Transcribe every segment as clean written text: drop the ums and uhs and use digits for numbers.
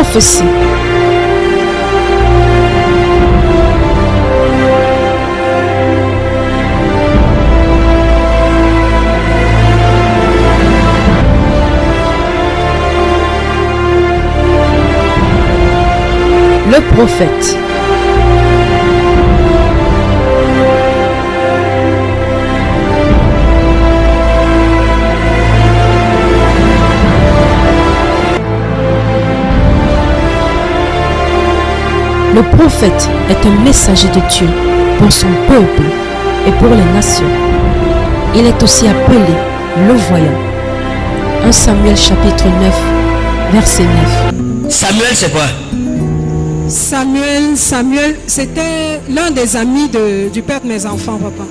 prophétie. Le prophète. Le prophète est un messager de Dieu pour son peuple et pour les nations. Il est aussi appelé le voyant. 1 Samuel chapitre 9, verset 9. Samuel, c'est quoi? Samuel, c'était l'un des amis du père de mes enfants, papa.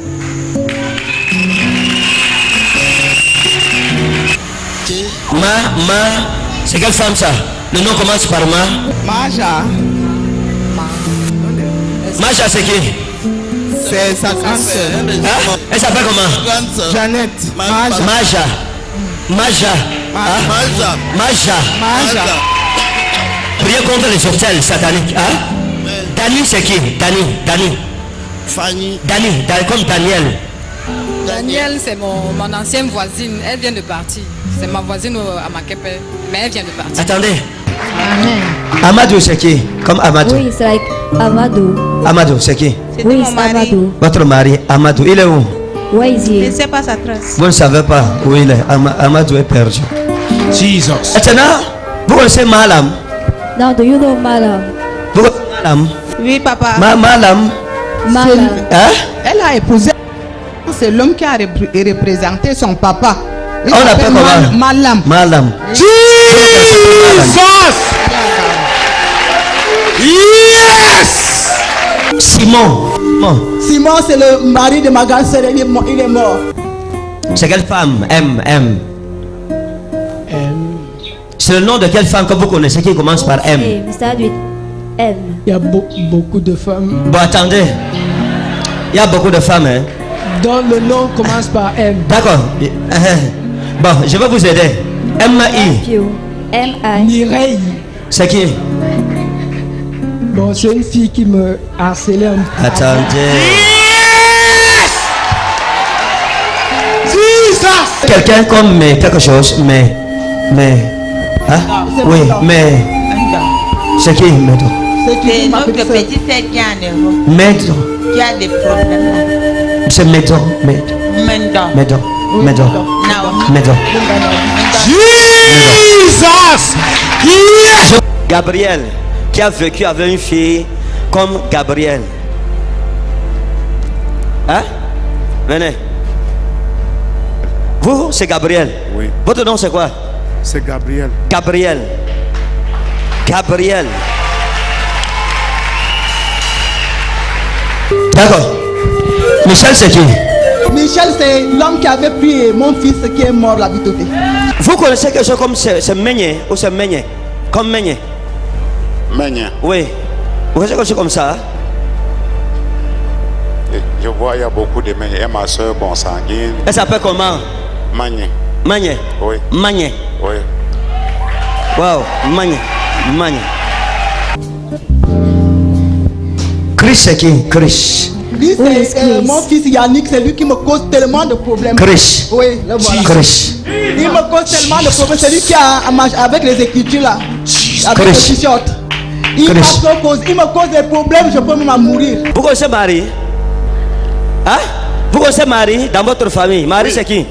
C'est quelle femme ça? Le nom commence par Maja. Maja, c'est qui? C'est sa grande sœur. Hein? Elle s'appelle comment? Jeannette. Maja. Priez contre les sorcières sataniques. Hein? Dani, c'est qui? Dani. Fanny. Dani, comme Daniel. Daniel, c'est mon ancienne voisine. Elle vient de partir. C'est ma voisine à Makepe, mais elle vient de partir. Attendez. Amen. Amadou, c'est qui? Comme Amadou. Oui, c'est like Amadou. Amadou, c'est qui? Oui, c'est Amadou. Votre mari, Amadou, il est où? Where is Je ne he? sais pas sa trace. Vous ne savez pas où il est. Amadou est perdu. Jesus. Maintenant, vous connaissez Malam? Now, do you know Malam? Vous connaissez Malam? Oui, papa. Malam? Malam. Hein? Elle a épousé. C'est l'homme qui a représenté son papa. Il On l'appelle comment? Malam. Malam. Jesus. Yes. Simon. Simon, c'est le mari de ma grande sœur. Il est mort. C'est quelle femme? M. C'est le nom de quelle femme que vous connaissez qui commence par M? Okay, we start with M. Il y a beaucoup de femmes Bon, attendez. Il y a beaucoup de femmes, hein? dont le nom commence par M. D'accord. Bon, je vais vous aider. M-I. Q. M-I. Mireille. C'est qui? Bon, c'est une fille qui me harcelait un peu. Attendez. Jesus. Quelqu'un comme mais quelque chose, mais. Hein? Oui, mais. C'est qui, Médon? C'est notre petite sœur qui a un héros, Médon. qui a des problèmes là. C'est Médon. Mendon. Médon. Jesus. Yes. Gabriel, qui a vécu avec une fille comme Gabriel. Hein? Venez. Vous, c'est Gabriel. Oui. Votre nom, c'est quoi? C'est Gabriel. Gabriel. D'accord. Michel, c'est qui? Michel, c'est l'homme qui avait pris mon fils qui est mort la vie toute. Vous connaissez quelque chose comme c'est Meigné ou c'est Meigné? Comme Meigné? Meigné. Oui. Vous connaissez quelque chose comme ça? Hein? Je vois, il y a beaucoup de Meigné. Et ma soeur, bon sanguine. Elle s'appelle comment? Magné. Magné. Oui. Magné. Oui. Wow. Magné. Chris, c'est qui? Chris. Lui, Oui, c'est Chris. mon fils Yannick, c'est lui qui me cause tellement de problèmes. Chris. Oui, le voilà. Chris. Il me cause tellement de problèmes. C'est lui qui a avec les écritures là. Avec Chris. le t-shirt. Il me cause des problèmes, je peux même mourir. Vous connaissez Marie? Hein? Vous connaissez Marie dans votre famille? Marie, c'est qui?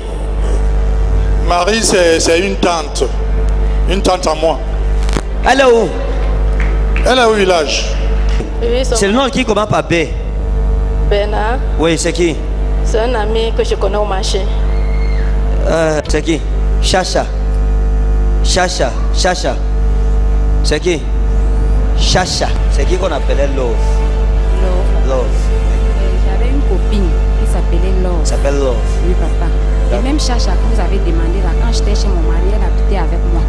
Marie, c'est une tante. Une tante à moi. Elle est où? Elle est au village. Oui, C'est le nom qui commence par B. Bernard, Oui, c'est qui? c'est un ami que je connais au marché. C'est qui? Chacha. C'est qui? Chacha. C'est qui qu'on appelait Love? J'avais une copine qui s'appelait Laure. S'appelle Love. Oui, papa. Et même Chacha, que vous avez demandé là, quand j'étais chez mon mari, elle habitait avec moi.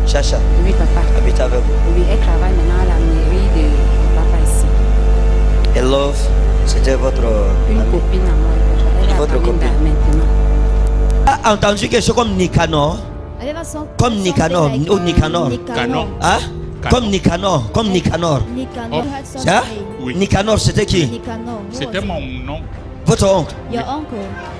Chacha. Oui, papa. Habite avec vous. Oui, elle travaille maintenant à la mairie de mon papa ici. Et Love, c'était votre Une amie. copine à moi. Elle est à Votre Bamenda copine. maintenant. A entendu quelque chose comme Nicanor? Comme Nicanor ou Nicanor. Hein? Comme Nicanor. Comme Nicanor. Nicanor had some Hein? name. Oui. Nicanor, c'était qui? Nicanor. Who C'était was mon it? nom. Votre oncle. Your uncle.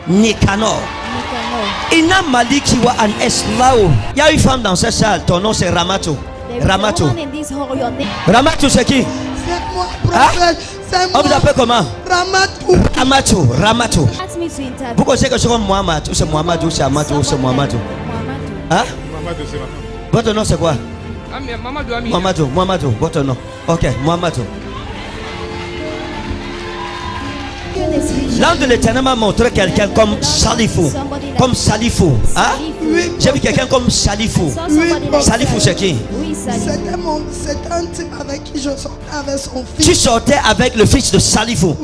Nicanor. Nicanor. Ina Maliki wa an Eslao. Il y a une femme dans cette salle. Ton nom c'est Ramato. There is a Ramato. woman in this hall. Your name. Ramato c'est qui? C'est moi, prophète. C'est On vous moi. appelle comment? Ramatou. Ramato. Ramato. Ask me to interview. Vous connaissez que c'est comme Mohamed ou c'est Mohamed ou c'est Amato ou c'est Mohamed? Hein? Votre nom c'est quoi? Mohamed. Mohamed. Votre nom. Ok, Mohamed. L'ange de l'Éternel m'a montré quelqu'un comme Salifou. Comme Salifou. Hein? J'ai vu quelqu'un comme Salifou. Salifou c'est qui? Oui, Salifou. C'était un type avec qui je sortais avec son fils. Tu sortais avec le fils de Salifou.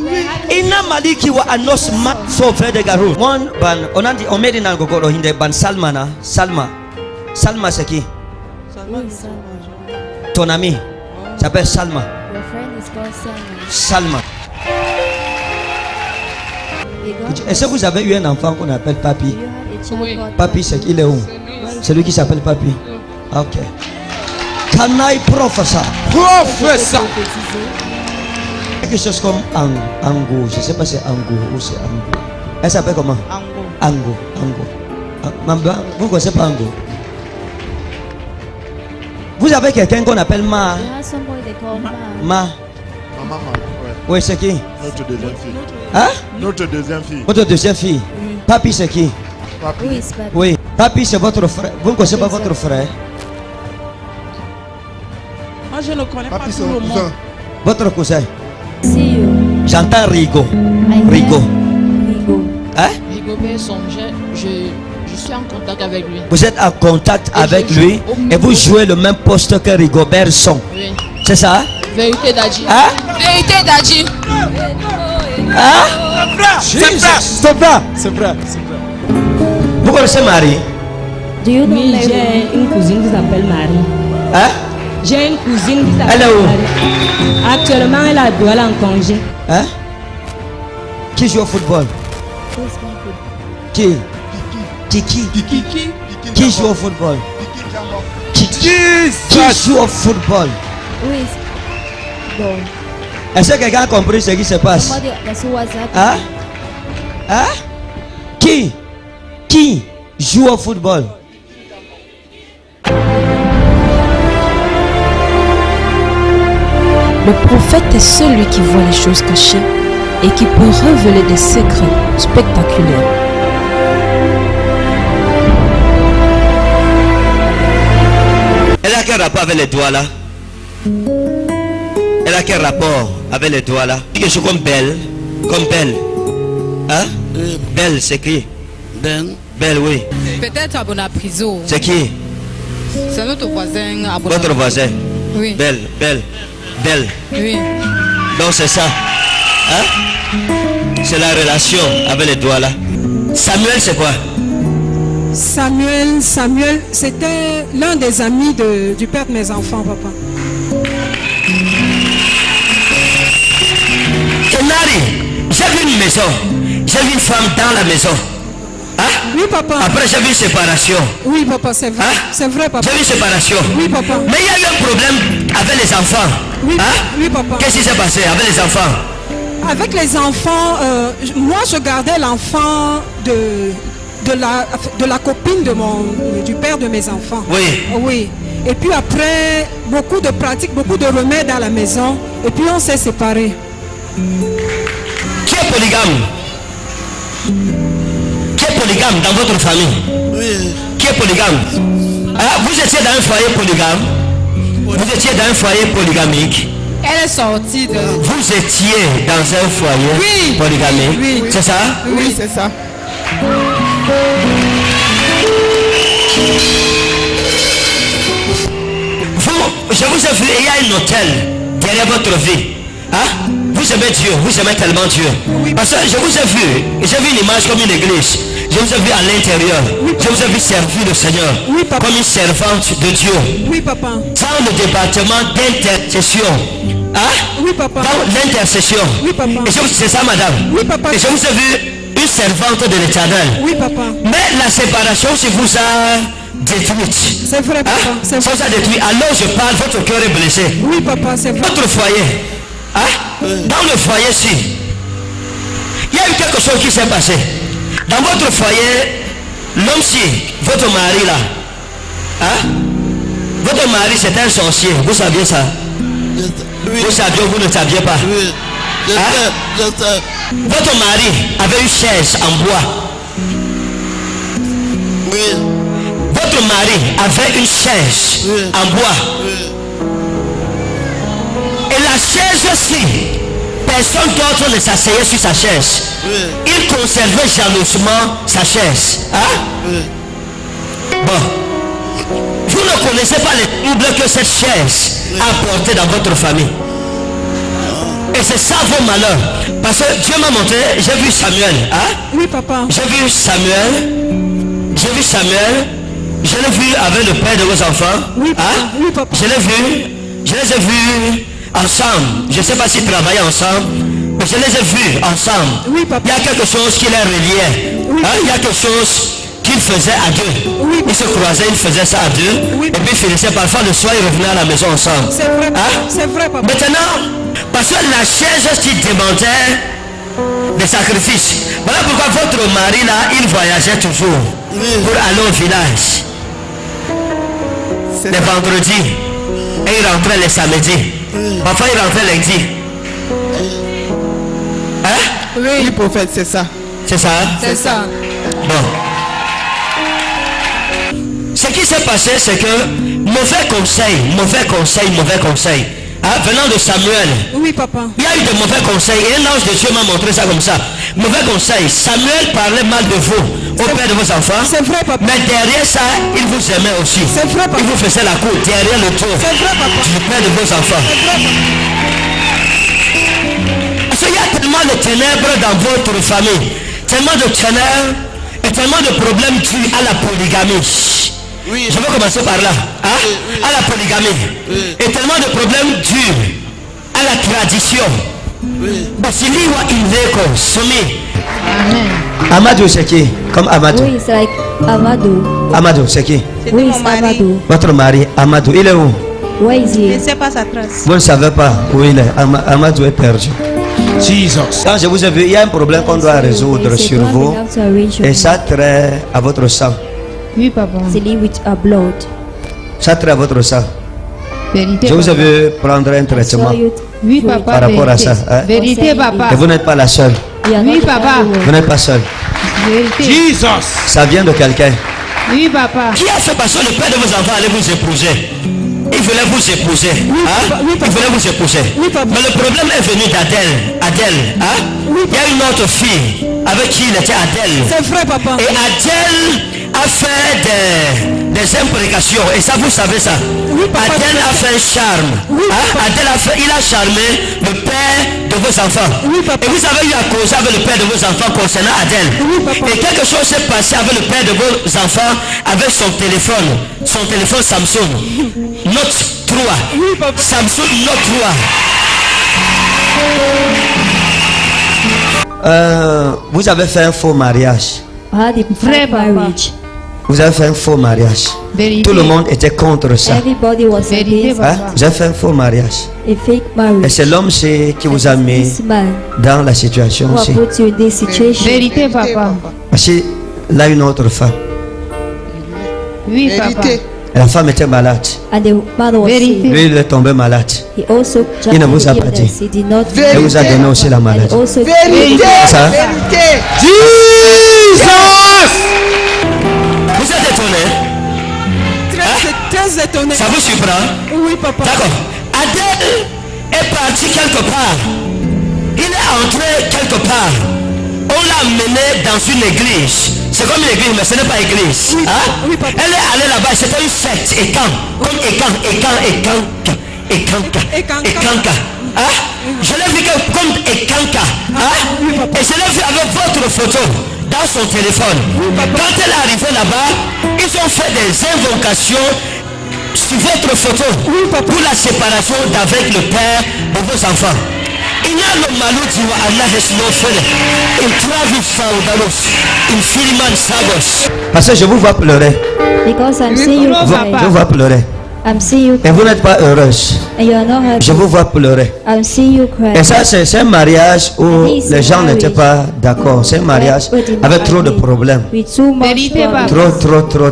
Ina Maliki wa anos ma sauvé de Garou. Mon ban on a dit on met dans le gogoro hinde ban Salmana. Salma. Salma c'est qui? Oui, Salma. Ton ami s'appelle Salma. Your friend is called Salma. Salma. He got- Est-ce que vous avez eu un enfant qu'on appelle Papi? You had a child called Papi c'est qui? Il est où? C'est lui qui s'appelle Papi. Ok. Can I prophesy? Professeur. Quelque chose comme Ango. Je ne sais pas si c'est Ango ou c'est Ango. Elle s'appelle comment? Ango. Mamba, vous ne connaissez pas Ango? Vous avez quelqu'un qu'on appelle Ma. You have somebody they call Ma. Ma. Maman, ouais. Oui, c'est qui? Notre deuxième fille. Hein? Notre deuxième fille. Votre deuxième fille. Papi, c'est qui? Papi. Who is Papi? Oui. Papi, c'est votre frère. Vous ne connaissez pas votre frère? Moi, je ne connais Papi, pas c'est tout mon le cousin. monde. Votre cousin. See you. J'entends Rigo. I hear Rigo. Rigo. Hein? Rigobert Son, je suis en contact avec lui. Vous êtes en contact avec lui et vous jouez le même poste que Rigobert Son. Oui. C'est ça? Vérité d'Adji. Hein? Vérité d'Adji. Hein? C'est vrai. C'est vrai. Vous connaissez Marie? Do you know Oui, Mary? j'ai une cousine qui s'appelle Marie. Hein? J'ai une cousine qui Elle s'appelle est où? Marie. Actuellement, elle a doit aller en congé. Hein? Qui joue au football? Who is Papi? Qui joue au football? Qui joue au football? Who is Don? Est-ce que quelqu'un a compris ce qui se passe? Somebody that's who was happening. Hein? Hein? Qui joue au football? Le prophète est celui qui voit les choses cachées et qui peut révéler des secrets spectaculaires. Elle a quel rapport avec les doigts là? Elle a quel rapport avec les doigts là? Quelque chose comme Belle. Comme Belle. Hein? Belle, c'est qui? Belle, oui. Peut-être à Bonapriso. C'est qui? C'est notre voisin à Votre Bonapriso. voisin. Oui. Belle. Oui. Donc c'est ça. Hein? C'est la relation avec les doigts là. Samuel, c'est quoi? Samuel, c'était l'un des amis du père de mes enfants, papa. Kenari, j'ai vu une maison. J'ai vu une femme dans la maison. Hein? Oui, papa. Après, j'ai vu une séparation. Oui, papa, c'est vrai. Hein? C'est vrai, papa. J'ai vu une séparation. Oui, papa. Mais il y a eu un problème avec les enfants. Oui, Hein? oui, papa. Qu'est-ce qui s'est passé avec les enfants? Avec les enfants, moi, je gardais l'enfant de la copine du père de mes enfants. Oui. Oui. Et puis après, beaucoup de pratiques, beaucoup de remèdes à la maison. Et puis on s'est séparés. Qui est polygame? Qui est polygame dans votre famille? Oui. Qui est polygame? Hein? Vous étiez dans un foyer polygame? Vous étiez dans un foyer polygamique? Elle est sortie de... Vous étiez dans un foyer polygamique? Oui. C'est ça? Oui, c'est ça. Je vous ai vu, il y a un hôtel derrière votre vie. Hein? Vous aimez Dieu, vous aimez tellement Dieu. Parce que je vous ai vu, j'ai vu une image comme une église. Je vous ai vu à l'intérieur. Je vous ai vu servir le Seigneur comme une servante de Dieu. Oui, papa. Dans le département d'intercession. Hein? Oui, papa. Dans l'intercession. Oui, papa. Et c'est ça, madame. Oui, papa. Et je vous ai vu une servante de l'Éternel. Oui, papa. Mais la séparation, si vous a détruite. C'est vrai, papa. Ça vous a détruit. Alors je parle, votre cœur est blessé. Oui, papa, c'est vrai. Votre foyer. Dans le foyer-ci, il y a eu quelque chose qui s'est passé. Dans votre foyer, l'homme-ci, votre mari là, votre mari c'est un sorcier. Vous saviez ça? Oui. Vous saviez ou vous ne saviez pas? Oui. Votre mari avait une chaise en bois. Oui. Votre mari avait une chaise en bois. Et la chaise-ci, personne d'autre ne s'asseyait sur sa chaise. Il conservait jalousement sa chaise. Bon. Vous ne connaissez pas les troubles que cette chaise a apporté dans votre famille. Et c'est ça vos malheurs. Parce que Dieu m'a montré, j'ai vu Samuel. Oui, papa. J'ai vu Samuel. Je l'ai vu avec le père de vos enfants. Oui, papa. Oui, papa. Je les ai vus ensemble. Je ne sais pas s'ils travaillaient ensemble, mais je les ai vus ensemble. Oui, papa. Il y a quelque chose qui les reliait. Oui, il y a quelque chose qu'ils faisaient à deux. Oui, ils se croisaient, ils faisaient ça à deux. Oui, et puis ils finissaient parfois le soir, ils revenaient à la maison ensemble. C'est vrai, c'est vrai, papa. Maintenant, parce que la chaise qui demandait des sacrifices. Voilà pourquoi votre mari là, il voyageait toujours pour aller au village. Les vendredis. Et il rentrait les samedis. Parfois il rentrait lundi. Oui, prophète, c'est ça. C'est ça? C'est ça. Bon. Ce qui s'est passé, c'est que mauvais conseil. Venant de Samuel. Oui, papa. Il y a eu de mauvais conseils. Et un ange de Dieu m'a montré ça comme ça. Mauvais conseil. Samuel parlait mal de vous au père de vos enfants. C'est vrai, papa. Mais derrière ça, il vous aimait aussi. C'est vrai, papa. Il vous faisait la cour derrière le tour. C'est vrai, papa. Du père de vos enfants. C'est vrai, papa. Parce qu'il y a tellement de ténèbres dans votre famille. Tellement de ténèbres et tellement de problèmes dus à la polygamie. Oui. Je vais commencer par là. À la polygamie. Et tellement de problèmes dus à la tradition. Basiliwa Inveko, Somi. Amadou, c'est qui? Comme Amadou. Oui, c'est like Amadou. Amadou, c'est qui? Oui, c'est Amadou. Votre mari, Amadou, il est où? Where is he? Je ne sais pas sa trace. Vous ne savez pas où il est. Amadou est perdu. Jesus. Quand je vous ai vu, il y a un problème qu'on doit résoudre sur vous. Et ça trait à votre sang. Oui, papa. C'est lié with a blood. Ça trait à votre sang. Vérité. Je vous ai vu prendre un traitement Oui, papa. par rapport à ça. Vérité, papa. Et vous n'êtes pas la seule. Oui, papa. Vous n'êtes pas seule. Vérité. Jesus. Ça vient de quelqu'un. Oui, papa. Qui a fait passer le père de vos enfants allait vous épouser? Il voulait vous épouser. papa. Oui, papa. Il voulait vous épouser. Oui, papa. Mais le problème est venu d'Adèle. Il y a une autre fille avec qui il était Adèle. C'est vrai, papa. Et Adèle a fait des imprécations. Et ça, vous savez ça. Oui, papa. Adèle a fait un charme. Oui, papa. Il a charmé le père de vos enfants. Oui, papa. Et vous avez eu à causer avec le père de vos enfants concernant Adèle. Oui, papa. Et quelque chose s'est passé avec le père de vos enfants avec son téléphone Samsung Note 3. Oui, papa. Samsung Note 3. Vous avez fait un faux mariage. I had a Vrai, fake papa. marriage. Vous avez fait un faux mariage. Vérité. Tout le monde était contre ça. Everybody was Vérité, against papa. Vous avez fait un faux mariage. a fake Et marriage. c'est l'homme qui vous a mis This man dans la situation who aussi. put you in this situation. Vérité, papa. Parce qu'il a une autre femme. Oui, papa. Et la femme était malade. And the man was Vérité. sick. Lui, il est tombé malade. He also Il ne vous a tried pas to dit. kill us. He did not. Il vous a donné aussi la And maladie. also Vérité. Ça? Vérité. Jesus. Vous êtes étonné? Très étonné. Ça vous surprend? Oui, papa. D'accord. Adèle est parti quelque part. Il est entré quelque part. On l'a mené dans une église. C'est comme une église, mais ce n'est pas église. Oui, oui, papa. Elle est allée là-bas, c'était une secte. Comme Ekanka. Je l'ai vu comme Ekanka. Et je l'ai vu avec votre photo dans son téléphone. Quand elle est arrivée là-bas, ils ont fait des invocations sur votre photo pour la séparation d'avec le père de vos enfants. Ils Inalo maluti wa anahes no fele. Intravi saudalos. Infiliman sagos. Parce que je vous vois pleurer. Because I'm seeing you cry. Je vous vois pleurer. I'm seeing you Et vous n'êtes pas heureuse. and you are not happy. Je vous vois pleurer. I'm seeing you cry. Et ça, c'est un mariage où les gens n'étaient pas d'accord. C'est un mariage avec trop de problèmes. With too much problems.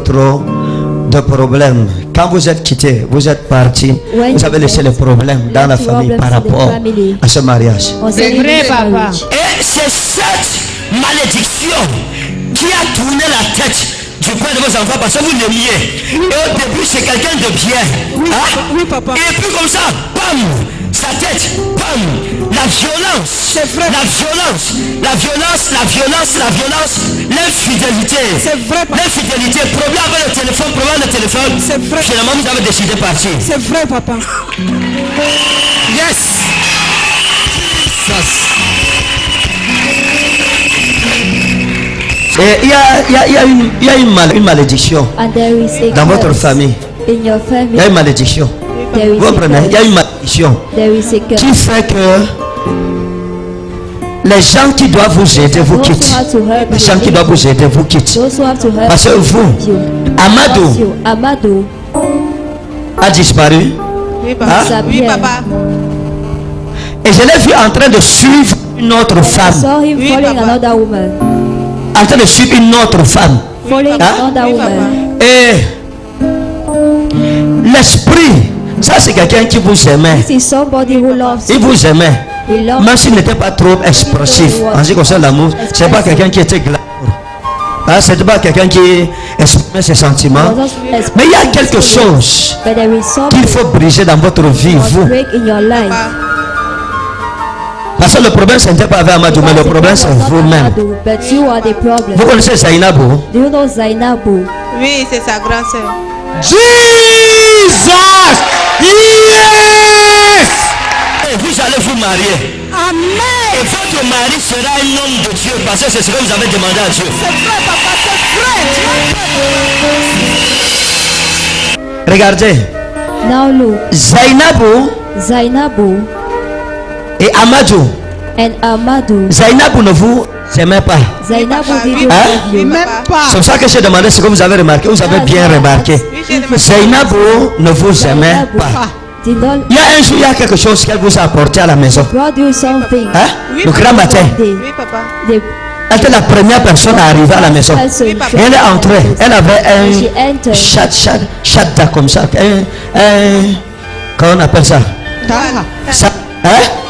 Trop de problèmes. Quand vous êtes quitté, vous êtes parti, vous avez laissé les problèmes dans la famille par rapport à ce mariage. C'est vrai, papa. Et c'est cette malédiction qui a tourné la tête du père de vos enfants parce que vous l'aimiez. Et au début, c'est quelqu'un de bien. Oui, papa. Et puis comme ça, bam, sa tête, bam, la violence, l'infidélité. C'est vrai, papa. L'infidélité, problème avec le téléphone. C'est vrai. Finalement, vous avez décidé de partir. C'est vrai, papa. Yes. Et il y a une malédiction And there is a dans votre curse famille. in your family. Il y a une malédiction. There is Vous a comprenez? Il y a curse. une malédiction There is a curse. qui fait que les gens qui doivent vous aider vous Those who quittent. have to help Les gens qui doivent vous aider vous quittent. Those who have to help Parce que vous, you. Amadou Amadou a disparu. Oui, Hein? Oui, papa. Et je l'ai vu en train de suivre une autre I femme. saw him Oui, following papa. another woman. En train de suivre une autre femme. Following Hein? another Oui, woman. Et l'esprit, ça c'est quelqu'un qui vous aimait. This is somebody who loves Il you. vous aimait. He loves Même s'il n'était pas trop expressif. En ce qui concerne l'amour, c'est pas quelqu'un qui était glamour. Hein, c'était pas quelqu'un qui exprimait ses sentiments. Mais il y a quelque chose But there is qu'il something faut briser dans votre vie, must vous. break in your life. Parce que le problème, ce n'était pas avec Amadou, mais le problème, c'est vous-même. But you are the problem. Vous connaissez Zainabou? Do you know Zainabou? Oui, c'est sa grande sœur. Jesus! Yes! Et vous allez vous marier. Amen. Et votre mari sera un homme de Dieu parce que c'est ce que vous avez demandé à Dieu. C'est vrai, papa, c'est vrai. Regardez, Now look, Zainabou Zainabou et Amadou. and Amadou. Zainabou ne vous aimait pas. Zainabou didn't Hein? love you. Même pas. C'est pour ça que j'ai demandé ce que vous avez remarqué. Vous avez bien remarqué. Zainabou ne vous aimait Zainabou pas. did not Il y a un jour, il y a quelque chose qu'elle vous a apporté à la maison. brought you something. Hein? Le grand matin, They, Oui, papa. they elle était la première personne à arriver à la maison. also Et elle est entrée. Elle avait She un entered. chata comme ça. Comment on appelle ça? Ça, hein?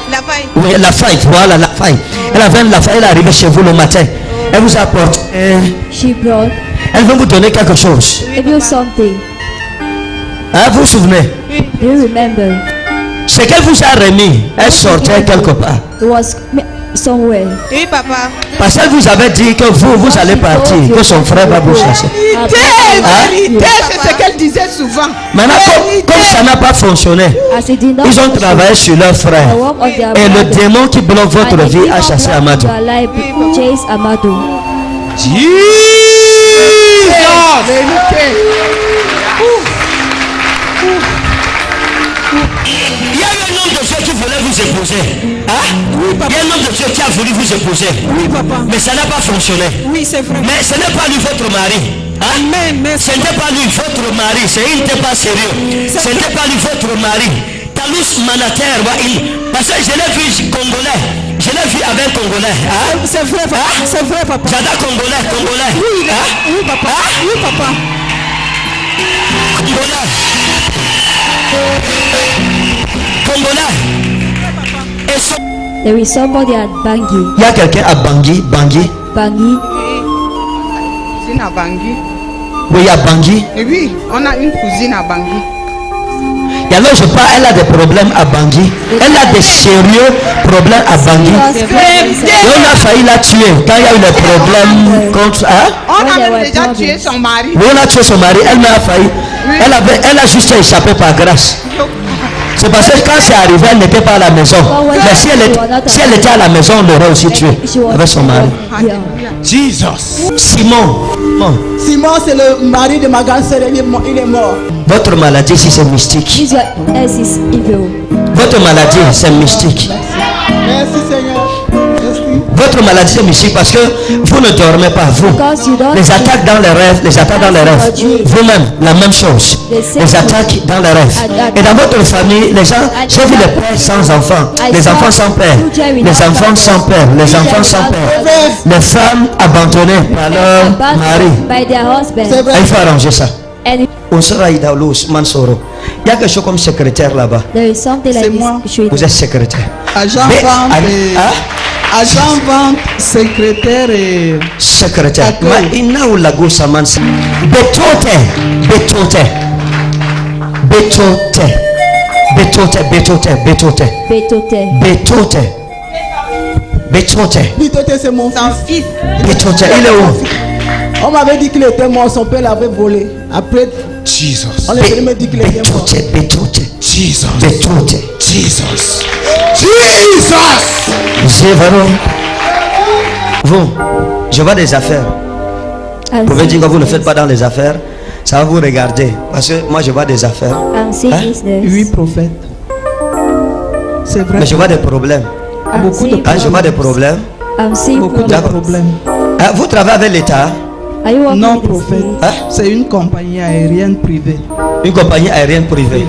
La faille. Oui, la faille, voilà la faille. Elle avait la faille, elle est arrivée chez vous le matin. Elle vous apporte. She brought Elle veut vous donner quelque chose. give you something. Hein, vous vous souvenez? Do you remember? Ce qu'elle vous a remis, elle sortait quelque part. It was somewhere. Oui, papa. Parce qu'elle vous avait dit que vous allez partir, que son frère va vous chercher. Vérité, c'est ce qu'elle disait souvent. Maintenant, comme ça n'a pas fonctionné, As it did not ils ont travaillé sur leur frère. I work on their Et le brother. démon qui bloque votre And the vie a demon chassé blocked Amadou. your life, chase Amadou. Jesus! Il y a un homme de Dieu qui voulait vous épouser. Hein? Il y a un homme de Dieu qui a voulu vous épouser. Oui, papa. Mais ça n'a pas fonctionné. Oui, c'est vrai. Mais ce n'est pas lui votre mari. Hein? Amen. Merci. Ce n'était pas lui votre mari. Il n'était pas sérieux. Ce n'était pas lui votre mari. Talus Manater. Parce que je l'ai vu congolais. Je l'ai vu avec un congolais. Hein? C'est vrai, papa. Hein? C'est vrai, papa. J'adore congolais. Oui, Hein? oui, papa. Hein? Oui, papa. Congolais. Et son... There is somebody at Bangui. Il y a quelqu'un à Bangui. Bangui. Cousine à Bangui. Oui, il y a Bangui. Et oui, on a une cousine à Bangui. Et alors je parle, elle a des problèmes à Bangui. Elle a des sérieux problèmes à Bangui. Et on a failli la tuer quand il y a eu des problèmes contre... Hein? On a même déjà tué son mari. Oui, on a tué son mari, elle m'a failli. Elle a juste échappé par grâce. C'est parce que quand c'est arrivé, elle n'était pas à la maison. Mais si elle était à la maison, on l'aurait aussi tué avec son mari. Jesus. Simon. Simon, c'est le mari de ma grande sœur, il est mort. Votre maladie, si c'est mystique. This is evil. Votre maladie, c'est mystique. Merci Seigneur. Merci. Votre maladie est mystique parce que vous ne dormez pas, vous. Les attaques dans les rêves, vous-même, la même chose. Les attaques dans les rêves. Et dans votre famille, les gens, j'ai vu les pères sans enfants, les enfants sans père, les enfants sans père, les enfants sans père, les femmes abandonnées par leur mari. Il faut arranger ça. On sera Idaoulos, Mansoro. Il y a quelque chose comme secrétaire là-bas. C'est moi. Vous êtes secrétaire. Agent vente, secrétaire et secrétaire. Ma ina ou la gosa mansa. Betote. Bitote, c'est mon fils. Betote, il est où? On m'avait dit qu'il était mort, son père l'avait volé. Après, Jesus. on est venu me dire qu'il était mort. Betote. Jesus. Betote. Jesus. Jesus. Vous, je vois des affaires. Vous pouvez dire que vous ne faites pas dans les affaires. Ça va vous regarder. Parce que moi je vois des affaires. Oui, prophète. C'est vrai. Mais je vois des problèmes. Beaucoup de Je vois des problèmes. Beaucoup de problèmes. Vous travaillez avec l'État? Non, prophète. C'est une compagnie aérienne privée. Une compagnie aérienne privée.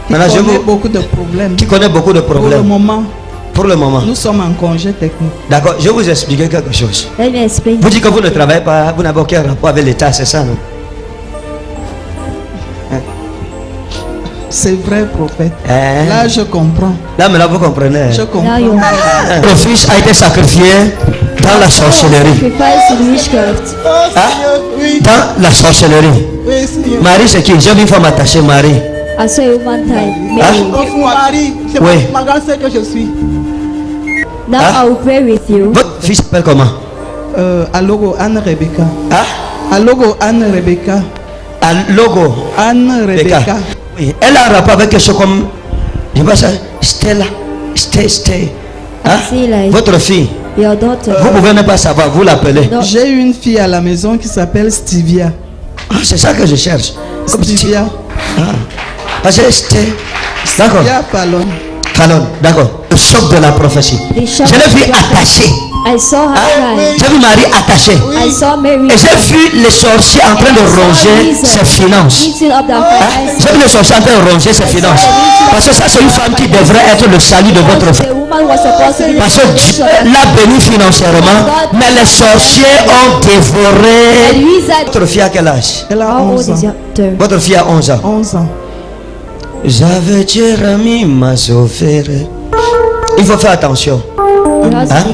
Maintenant, je vois beaucoup de problèmes. Qui connaît beaucoup de problèmes? Pour le moment. Nous sommes en congé technique. D'accord, je vais vous expliquer quelque chose. Vous dites que vous ne travaillez pas, vous n'avez aucun rapport avec l'État, c'est ça, non? C'est vrai, prophète. Là, je comprends. Là, maintenant, vous comprenez. Je comprends. Ton fils a été sacrifié dans la sorcellerie. Dans la sorcellerie. Marie, c'est qui? J'ai vu une femme attachée, Marie. Marie, c'est ma grande sœur que je suis. Now I will pray with you. Votre fils s'appelle comment? Alogo Anne Rebecca. Alogo Anne Rebecca. Alogo Anne Rebecca. Oui, elle a un rapport avec quelque chose comme, je sais pas ça, Stella. Votre fille. Your daughter. Vous pouvez même pas savoir, vous l'appelez. J'ai une fille à la maison qui s'appelle Stivia. C'est ça que je cherche. Comme Stivia. Parce que d'accord. Fallon, d'accord. Le choc de la prophétie. Je l'ai vu attaché. J'ai vu Marie attachée. Et j'ai vu les sorciers en train de ronger ses finances. J'ai vu les sorciers en train de ronger ses finances. Parce que ça, c'est une femme qui devrait être le salut de votre femme. Parce que Dieu l'a béni financièrement, mais les sorciers ont dévoré. Votre fille a quel âge? Elle a 11 ans. Votre fille a 11 ans. 11 ans. J'avais Jérémie m'a sauvé. Il faut faire attention.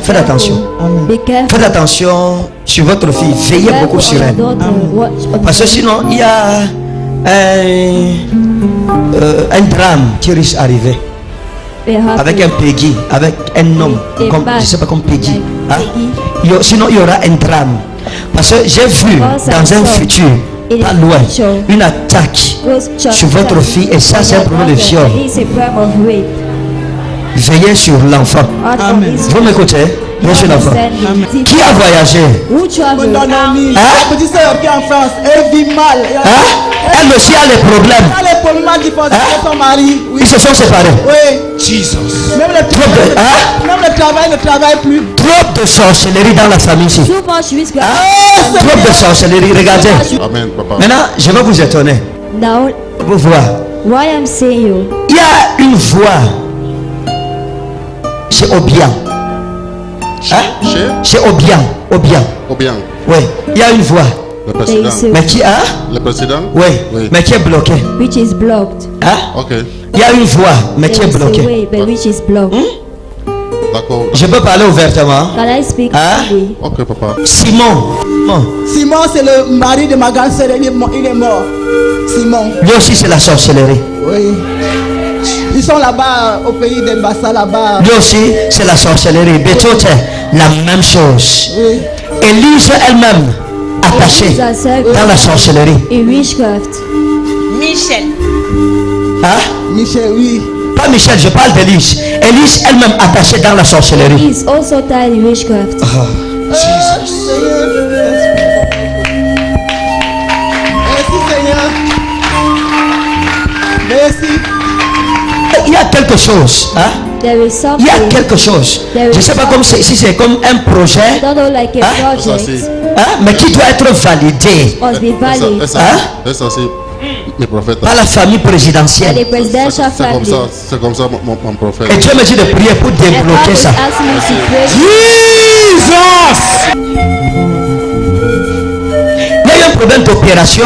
Faites attention. Faites attention sur votre fille. Veillez beaucoup sur elle. Parce que sinon, il y a un drame qui risque d'arriver. Avec un Peggy, avec un homme, comme, je ne sais pas, comme Peggy. Sinon, il y aura un drame. Parce que j'ai vu dans un futur, pas loin, une attaque sur votre fille, et ça, c'est un problème de viol. Veillez sur l'enfant. Vous m'écoutez? Veillez sur l'enfant. Qui a voyagé? La petite sœur qui est en France, elle vit mal. Elle aussi a les problèmes. Elle a les problèmes avec son mari. Ils se sont séparés. Oui. Jesus. Même le travail ne travaille plus. Trop de sorcellerie dans la famille ici. Trop de sorcellerie. Regardez. Amen, papa. Maintenant, je vais vous étonner. Vous voir. Il y a une voix chez Obiang. Chez Obiang. Oui, il y a une voix. Le président. Mais qui a? Le président? Oui. Mais qui est bloqué. Which is blocked. Ok. Il y a une voix, mais qui est bloquée. Which is blocked. D'accord. Je peux parler ouvertement. Can I speak? Ok, papa. Simon, c'est le mari de ma grande sœur. Il est mort. Simon. lui aussi c'est la sorcellerie. Oui. Ils sont là-bas au pays de Bassa, là-bas. Lui aussi c'est la sorcellerie. Betote, la même chose. Oui. Élise elle-même attachée dans la sorcellerie. Michel. Michel, oui. Pas Michel, je parle d'Élise. Élise elle-même attachée dans la sorcellerie. Is also tied in witchcraft. Merci Seigneur. Merci. Il y a quelque chose There is Il something. y a quelque chose. Je ne sais pas comme si c'est comme un projet, I don't know, like a Hein? project. mais qui doit être validé Must be valid. C'est censé mes prophètes. par la famille And the présidentielle. presidential family. C'est comme ça mon prophète. Et Dieu me dit de prier pour And God débloquer is ça. asking me to pray. Jesus! Il y a eu un problème d'opération.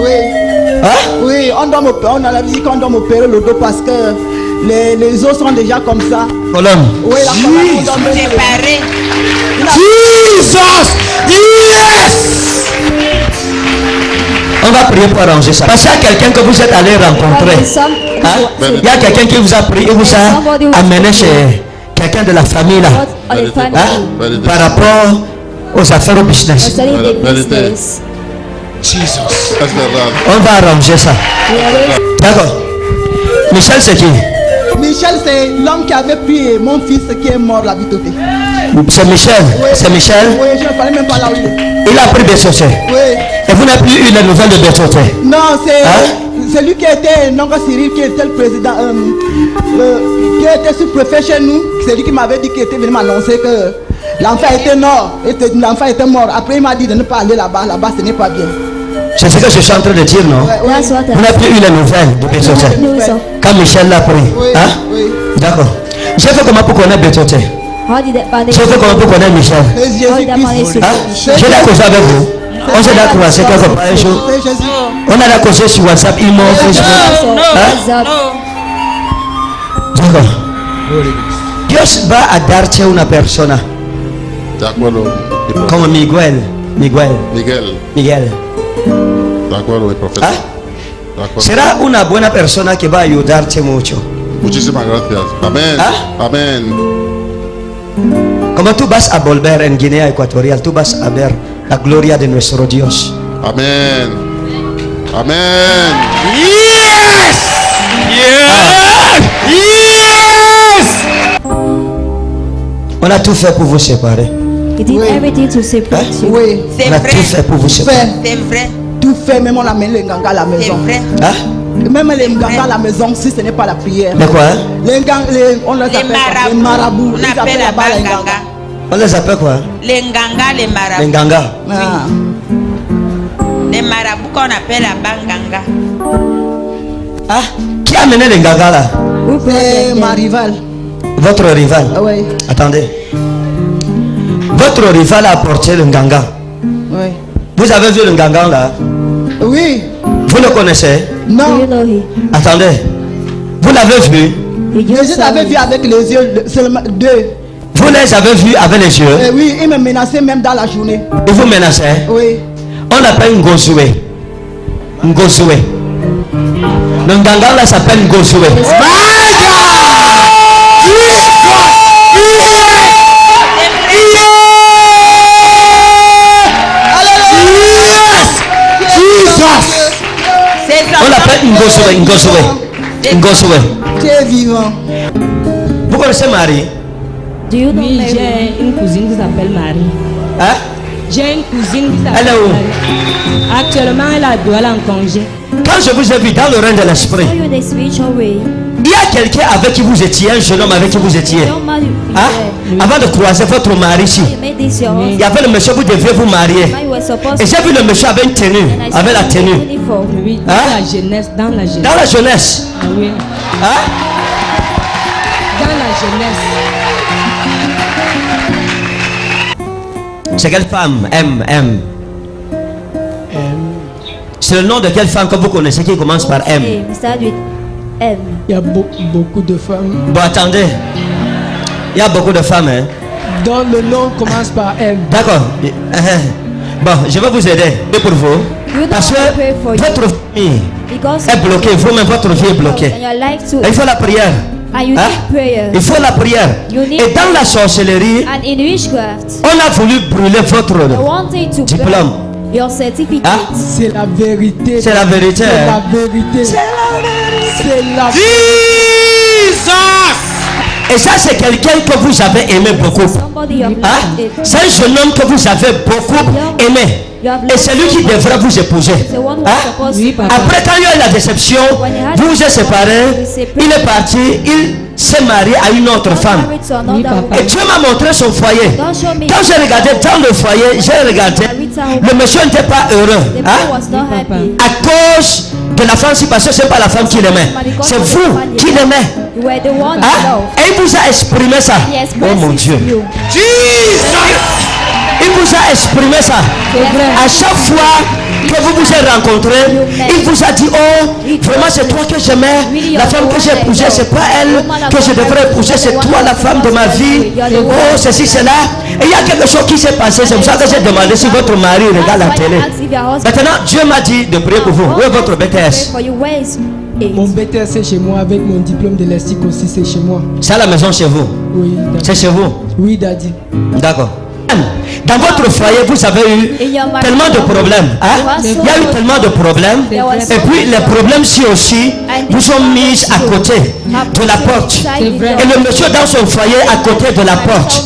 Oui. Hein? Oui, on a la visite qu'on doit m'opérer le dos parce que les os sont déjà comme ça. Colonne. Oui, la colonne, on doit me Séparé. Jesus! Yes! On va prier pour arranger ça. Parce qu'il y a quelqu'un que vous êtes allé rencontrer. Hein? Il y a quelqu'un qui vous a pris et vous a amené chez quelqu'un de la famille là. Hein? Par rapport aux affaires au business. Concerning the business. Jesus. C'est verdad. On va arranger ça. D'accord. Michel, c'est qui? Michel, c'est l'homme qui avait pris mon fils qui est mort la vie totée. C'est Michel. Oui. C'est Michel. Oui, je ne parlais même pas là où il est. Il a pris Bessoté. Oui. Et vous n'avez plus eu les nouvelles de Bessoté? Non, c'est Hein? c'est lui qui était non Cyril, qui était le président, qui était sous-préfet chez nous. C'est lui qui m'avait dit qu'il était venu m'annoncer que l'enfant était mort. L'enfant était mort. Après, il m'a dit de ne pas aller là-bas. Là-bas, ce n'est pas bien. C'est ce que je suis en train de dire, non? That's what Vous n'avez plus eu les nouvelles de Bessoté? Quand Michel l'a pris. Oui, Hein? oui. D'accord. J'ai fait comment pour connaître Bessoté? How did that manage? J'ai fait comment pour connaître Michel? C'est Jésus-Christ. Hein? J'ai d'accosé avec vous. On s'est d'accosé quelque part un jour. C'est Jésus. On a d'accosé sur WhatsApp, email, Facebook. Hein? D'accord. Dios va a darte una persona De acuerdo. como Miguel. Miguel. Miguel. De acuerdo, mi profeta. ¿Ah? De acuerdo. Será una buena persona que va a ayudarte mucho. Muchísimas gracias. Amén. ¿Ah? Amén. Como tú vas a volver en Guinea Ecuatorial, tú vas a ver la gloria de nuestro Dios. Amén. Amén. On a tout fait pour vous séparer. He did everything to separate you. Oui. On a tout fait pour vous séparer. C'est vrai. Tout fait, même on amène les ganga à la C'est maison. vrai. Hein? Même les ganga à la maison, si ce n'est pas la prière. Mais quoi? Hein? On les appelle marabouts. les marabouts. On Ils appelle appellent là-bas là-bas les les ganga. ganga. On les appelle quoi? Les ganga, les Les marabouts. Nganga. Ah. Les marabouts qu'on appelle là-bas ganga. Ah? Qui a amené les Nganga là? C'est ma rivale. Votre rival. Ah ouais. Attendez. Votre rival a apporté le Nganga. Oui. Vous avez vu le Nganga là? Oui. Vous le connaissez? Do Non. you know him? Attendez. Vous l'avez vu? You Mais just je saw t'avais him. vu avec les yeux seulement deux. Vous les avez vus avec les yeux? Et oui, il me menaçait même dans la journée. Et vous menacez? Oui. On l'appelle Ngosoué. Ngosoué. Le Nganga là s'appelle Ngosoué. On l'appelle Ngosoué. Ngosoué. Ngosoué. Tu es vivant. Vous connaissez Marie? Do you know Oui, Mary? j'ai une cousine qui s'appelle Marie. Hein? J'ai une cousine qui Elle s'appelle est où? Marie. Actuellement, elle est en congé. Quand je vous ai vu dans le règne de l'esprit, Are you in a spiritual way? il y a quelqu'un avec qui vous étiez, un jeune homme avec qui vous étiez. Your man, Hein? Avant de croiser votre mari ici, you made this your il y husband. avait le monsieur, vous deviez vous marier. Now you were supposed Et j'ai vu le monsieur avec une tenue, and I avec la saw tenue. uniform. Oui, Hein? dans la jeunesse, dans la jeunesse. Dans la jeunesse. Ah oui, Hein? dans la jeunesse. C'est quelle femme? M. C'est le nom de quelle femme que vous connaissez qui commence par M? Okay, we start with M. Il y a beaucoup de femmes Bon, attendez. Il y a beaucoup de femmes, hein? dont le nom commence par M. D'accord. Bon, je vais vous aider. Et pour vous. You don't Parce want to pray for que you votre famille because est bloquée. Vous-même, votre vie est bloquée. and your life too. Il faut la prière. And you Hein? need prayer. Il faut la prière. You need Et dans la sorcellerie, And in witchcraft, on a voulu brûler votre I wanted to diplôme. burn your certificate. Hein? C'est la vérité. C'est la vérité. C'est hein? la vérité. C'est la Et ça, c'est quelqu'un que vous avez aimé beaucoup. Somebody you have Hein? loved. C'est un jeune homme que vous avez beaucoup aimé. Et c'est lui qui devrait vous épouser. Hein? Après, quand il y a eu la déception, vous vous êtes séparés, il est parti, il s'est marié à une autre femme. Et Dieu m'a montré son foyer. Quand j'ai regardé dans le foyer, j'ai regardé, le monsieur n'était pas heureux. Hein? À cause de la femme, parce que ce n'est pas la femme qu'il aimait, c'est vous qui l'aimez. Hein? Et il vous a exprimé ça. Oh mon Dieu. Il vous a exprimé ça. À chaque fois que vous vous êtes rencontrés, il vous a dit, oh, vraiment c'est toi que j'aimais. La femme que j'ai épousée, c'est pas elle que je devrais épouser, c'est toi la femme de ma vie. Oh, ceci, cela. Et il y a quelque chose qui s'est passé. C'est pour ça que j'ai demandé si votre mari regarde la télé. Maintenant, Dieu m'a dit de prier pour vous. Où est votre BTS? Mon BTS c'est chez moi, avec mon diplôme de l'ESTIC aussi, c'est chez moi. C'est à la maison chez vous? Oui. C'est chez vous? Oui, Daddy. D'accord. Dans votre foyer, vous avez eu tellement de problèmes. Hein? Il y a eu tellement de problèmes. Et puis les problèmes-ci aussi vous ont mis à côté de la porte. Et le monsieur dans son foyer à côté de la porte.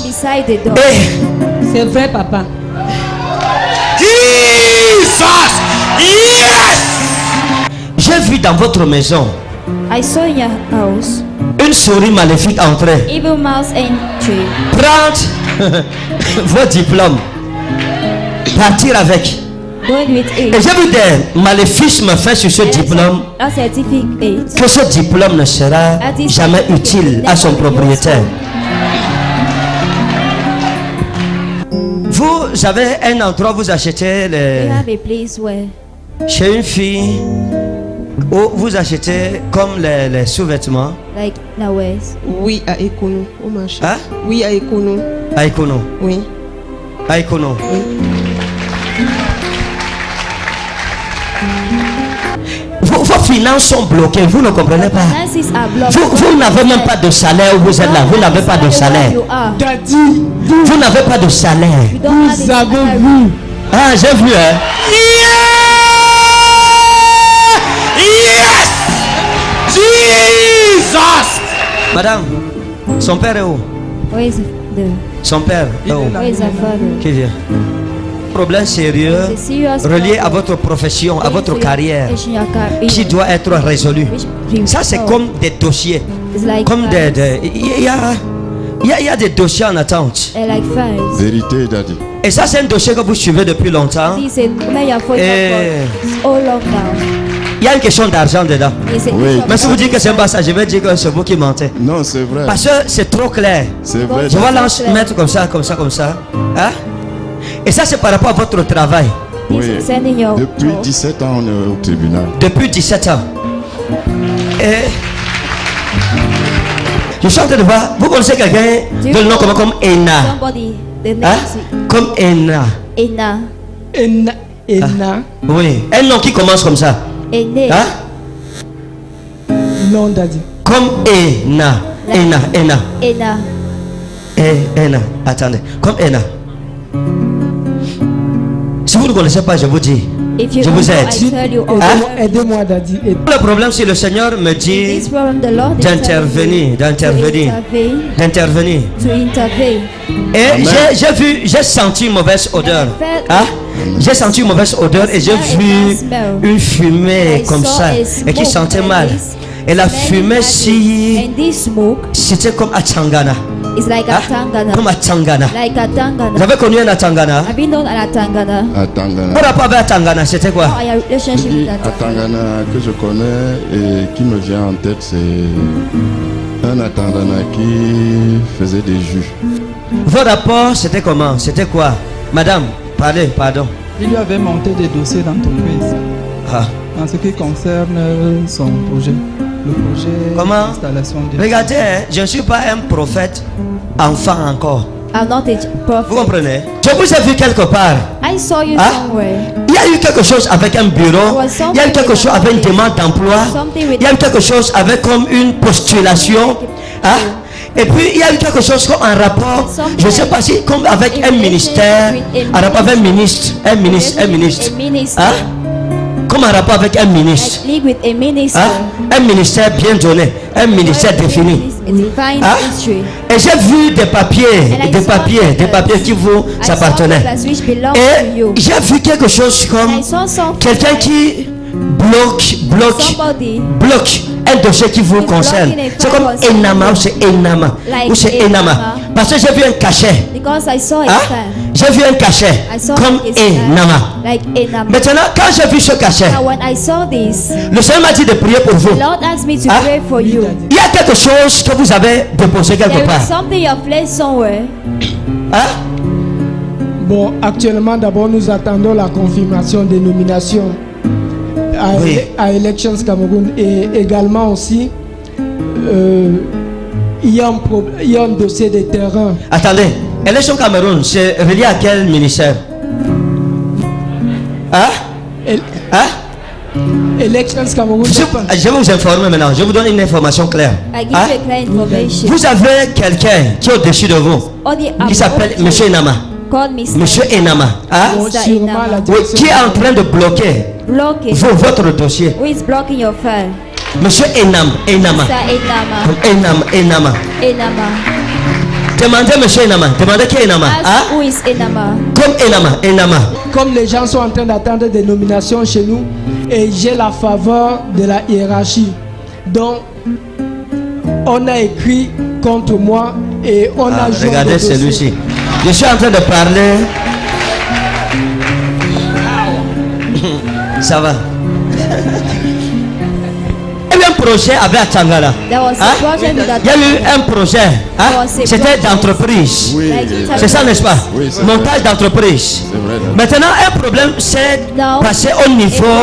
C'est vrai, papa. Jesus! Yes! J'ai vu dans votre maison une souris maléfique entrer. Prendre vos diplômes, partir avec. Et j'ai vu des maléfices me faire sur ce diplôme, que ce diplôme ne sera jamais utile à son propriétaire. Vous avez un endroit où vous achetez chez une fille où vous achetez comme les sous-vêtements. Oui, à Ekono, au marché. Hein? Oui, à Ekono. À Ekono. Oui. À Ekono. Oui. Vos finances sont bloquées, vous ne comprenez pas. Vous n'avez même pas de salaire où vous êtes là. Vous n'avez pas de salaire. Vous n'avez pas de salaire. Vous avez vu. Ah, j'ai vu, hein. Yes! Jesus! Madame, son père est où? Son père est où? Qui vient? Problème sérieux relié à votre profession, à votre carrière, qui doit être résolu. Ça, c'est comme des dossiers. Comme il y a des dossiers en attente. Vérité, Daddy. Et ça, c'est un dossier que vous suivez depuis longtemps. Et il y a une question d'argent dedans. Oui. Mais si vous dites que c'est pas ça, je vais dire que c'est vous qui mentez. Non, c'est vrai. Parce que c'est trop clair. C'est vrai. Je vais mettre comme ça, comme ça, comme ça. Hein? Et ça, c'est par rapport à votre travail. Oui. Depuis 17 ans, on est au tribunal. Depuis 17 ans. Et je suis en train de voir. Vous connaissez quelqu'un de le nom comme Ena? Hein? Comme Ena. Ena. Ah. Oui. Un nom qui commence comme ça. Hein? Non, Daddy. Comme Ena. Ena. Attendez. Comme Ena. Si vous ne connaissez pas, je vous dis. Je vous aide. Aidez-moi, Daddy. Le problème, c'est le Seigneur me dit d'intervenir. Et j'ai senti une mauvaise odeur. Hein? J'ai senti une mauvaise odeur et j'ai vu une fumée comme ça et qui sentait mal. Et la fumée, si c'était comme à Tangana. Comme à Tangana. Vous avez connu un Tangana? À Tangana. Par rapport à Tangana, c'était quoi? À Tangana que je connais et qui me vient en tête, c'est un Tangana qui faisait des jus. Vos rapports, c'était comment? C'était quoi? Madame, parlez, pardon. Il lui avait monté des dossiers d'entreprise en ce qui concerne son projet. Le projet d'installation de... Regardez, je ne suis pas un prophète enfant encore. Vous comprenez? Je vous ai vu quelque part. Il y a eu quelque chose avec un bureau. Il y a eu quelque chose avec une demande d'emploi. Il y a eu quelque chose avec comme une postulation. Et puis il y a eu quelque chose comme un rapport. Je ne sais pas si comme avec un ministère. Un rapport avec un ministre. comme un rapport avec un ministre. Like with a minister. Hein? Un ministère bien donné, un ministère défini. A divine Hein? ministry. Et j'ai vu des papiers qui vous appartenaient. Et j'ai vu quelque chose comme quelqu'un qui bloque un dossier qui vous concerne. C'est comme Enama ou c'est Enama. Ou c'est Enama. Parce que j'ai vu un cachet. J'ai vu un cachet comme Enama. Maintenant, quand j'ai vu ce cachet, le Seigneur m'a dit de prier pour vous. Il y a quelque chose que vous avez déposé quelque part. Hein? Bon, actuellement, d'abord, nous attendons la confirmation des nominations à Elections Cameroun, et également aussi il y a un dossier de terrain. Attendez, Elections Cameroun, c'est relié à quel ministère? Elections Cameroun. Je vais vous informer maintenant, je vous donne une information claire. Vous avez quelqu'un qui est au-dessus de vous, qui s'appelle Monsieur Enama. Monsieur Enama, qui est en train de bloquer votre dossier. Monsieur Enama. Demandez Monsieur Enama. Demandez qui est Enama. Comme Enama. Comme les gens sont en train d'attendre des nominations chez nous, et j'ai la faveur de la hiérarchie, donc on a écrit contre moi et on a joué. Regardez celui-ci. Je suis en train de parler. Ça va. Il y a eu un projet avec Tangala. Il y a eu un projet. C'était d'entreprise. C'est ça, n'est-ce pas? Montage d'entreprise. Maintenant, un problème s'est passé au niveau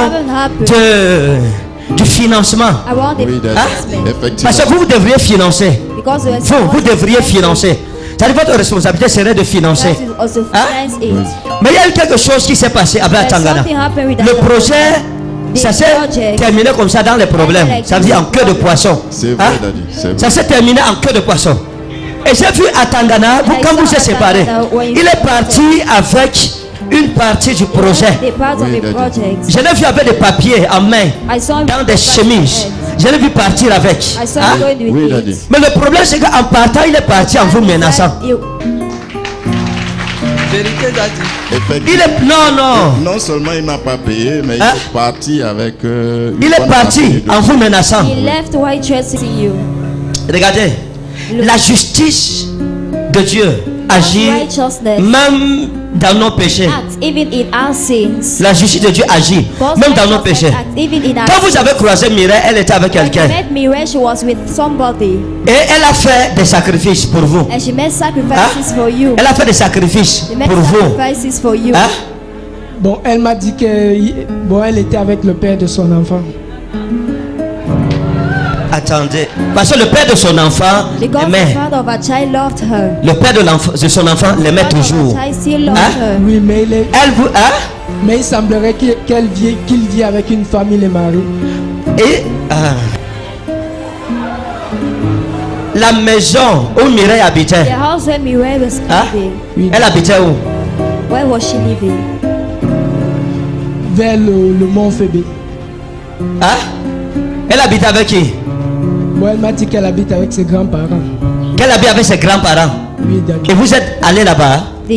du financement. Parce que vous devriez financer. Vous devriez financer. Votre responsabilité serait de financer. Mais il y a eu quelque chose qui s'est passé avec Tangana. Le projet, ça s'est terminé comme ça dans les problèmes. Ça veut dire en queue de poisson. Ça s'est terminé en queue de poisson. Et j'ai vu à Tangana, quand vous êtes séparés, il est parti avec une partie du projet. Je l'ai vu avec des papiers en main, dans des chemises. Je l'ai vu partir avec. Mais le problème, c'est qu'en partant, il est parti en vous menaçant. Non seulement il m'a pas payé, mais il est parti avec. Il est parti en vous menaçant. Regardez, la justice de Dieu agit même dans nos péchés. La justice de Dieu agit même dans nos péchés. Quand vous avez croisé Mireille, elle était avec quelqu'un. Et elle a fait des sacrifices pour vous. Elle a fait des sacrifices pour vous. Bon, elle m'a dit que elle était avec le père de son enfant. Attendez, parce que le père de son enfant l'aimait. Le père de son enfant l'aimait toujours. Oui, mais mais il semblerait qu'il vit avec une famille mariée. Et la maison où Mireille habitait, elle habitait où? Where was she living? Vers le mont Fébé. Elle habitait avec qui? Elle m'a dit qu'elle habite avec ses grands-parents. Qu'elle habite avec ses grands-parents? Oui, d'accord. Et vous êtes allé là-bas? Je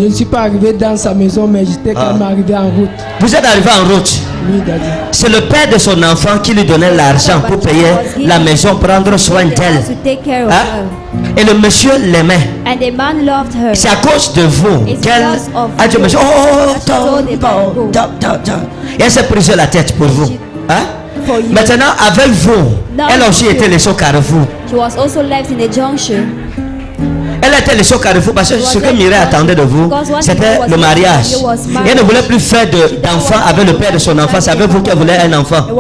ne suis pas arrivé dans sa maison, mais j'étais quand même arrivé en route. Vous êtes arrivé en route? Oui, daddy. C'est le père de son enfant qui lui donnait l'argent pour payer la maison, prendre soin d'elle. Et le monsieur l'aimait. C'est à cause de vous qu'elle a dit monsieur, et elle s'est pris sur la tête pour vous. Maintenant, avec vous, elle a aussi été laissée au carrefour. Elle était laissée au carrefour parce que ce que Mireille attendait de vous, c'était le mariage. Et elle ne voulait plus faire d'enfant avec le père de son enfant. C'est avec vous qu'elle voulait un enfant. Et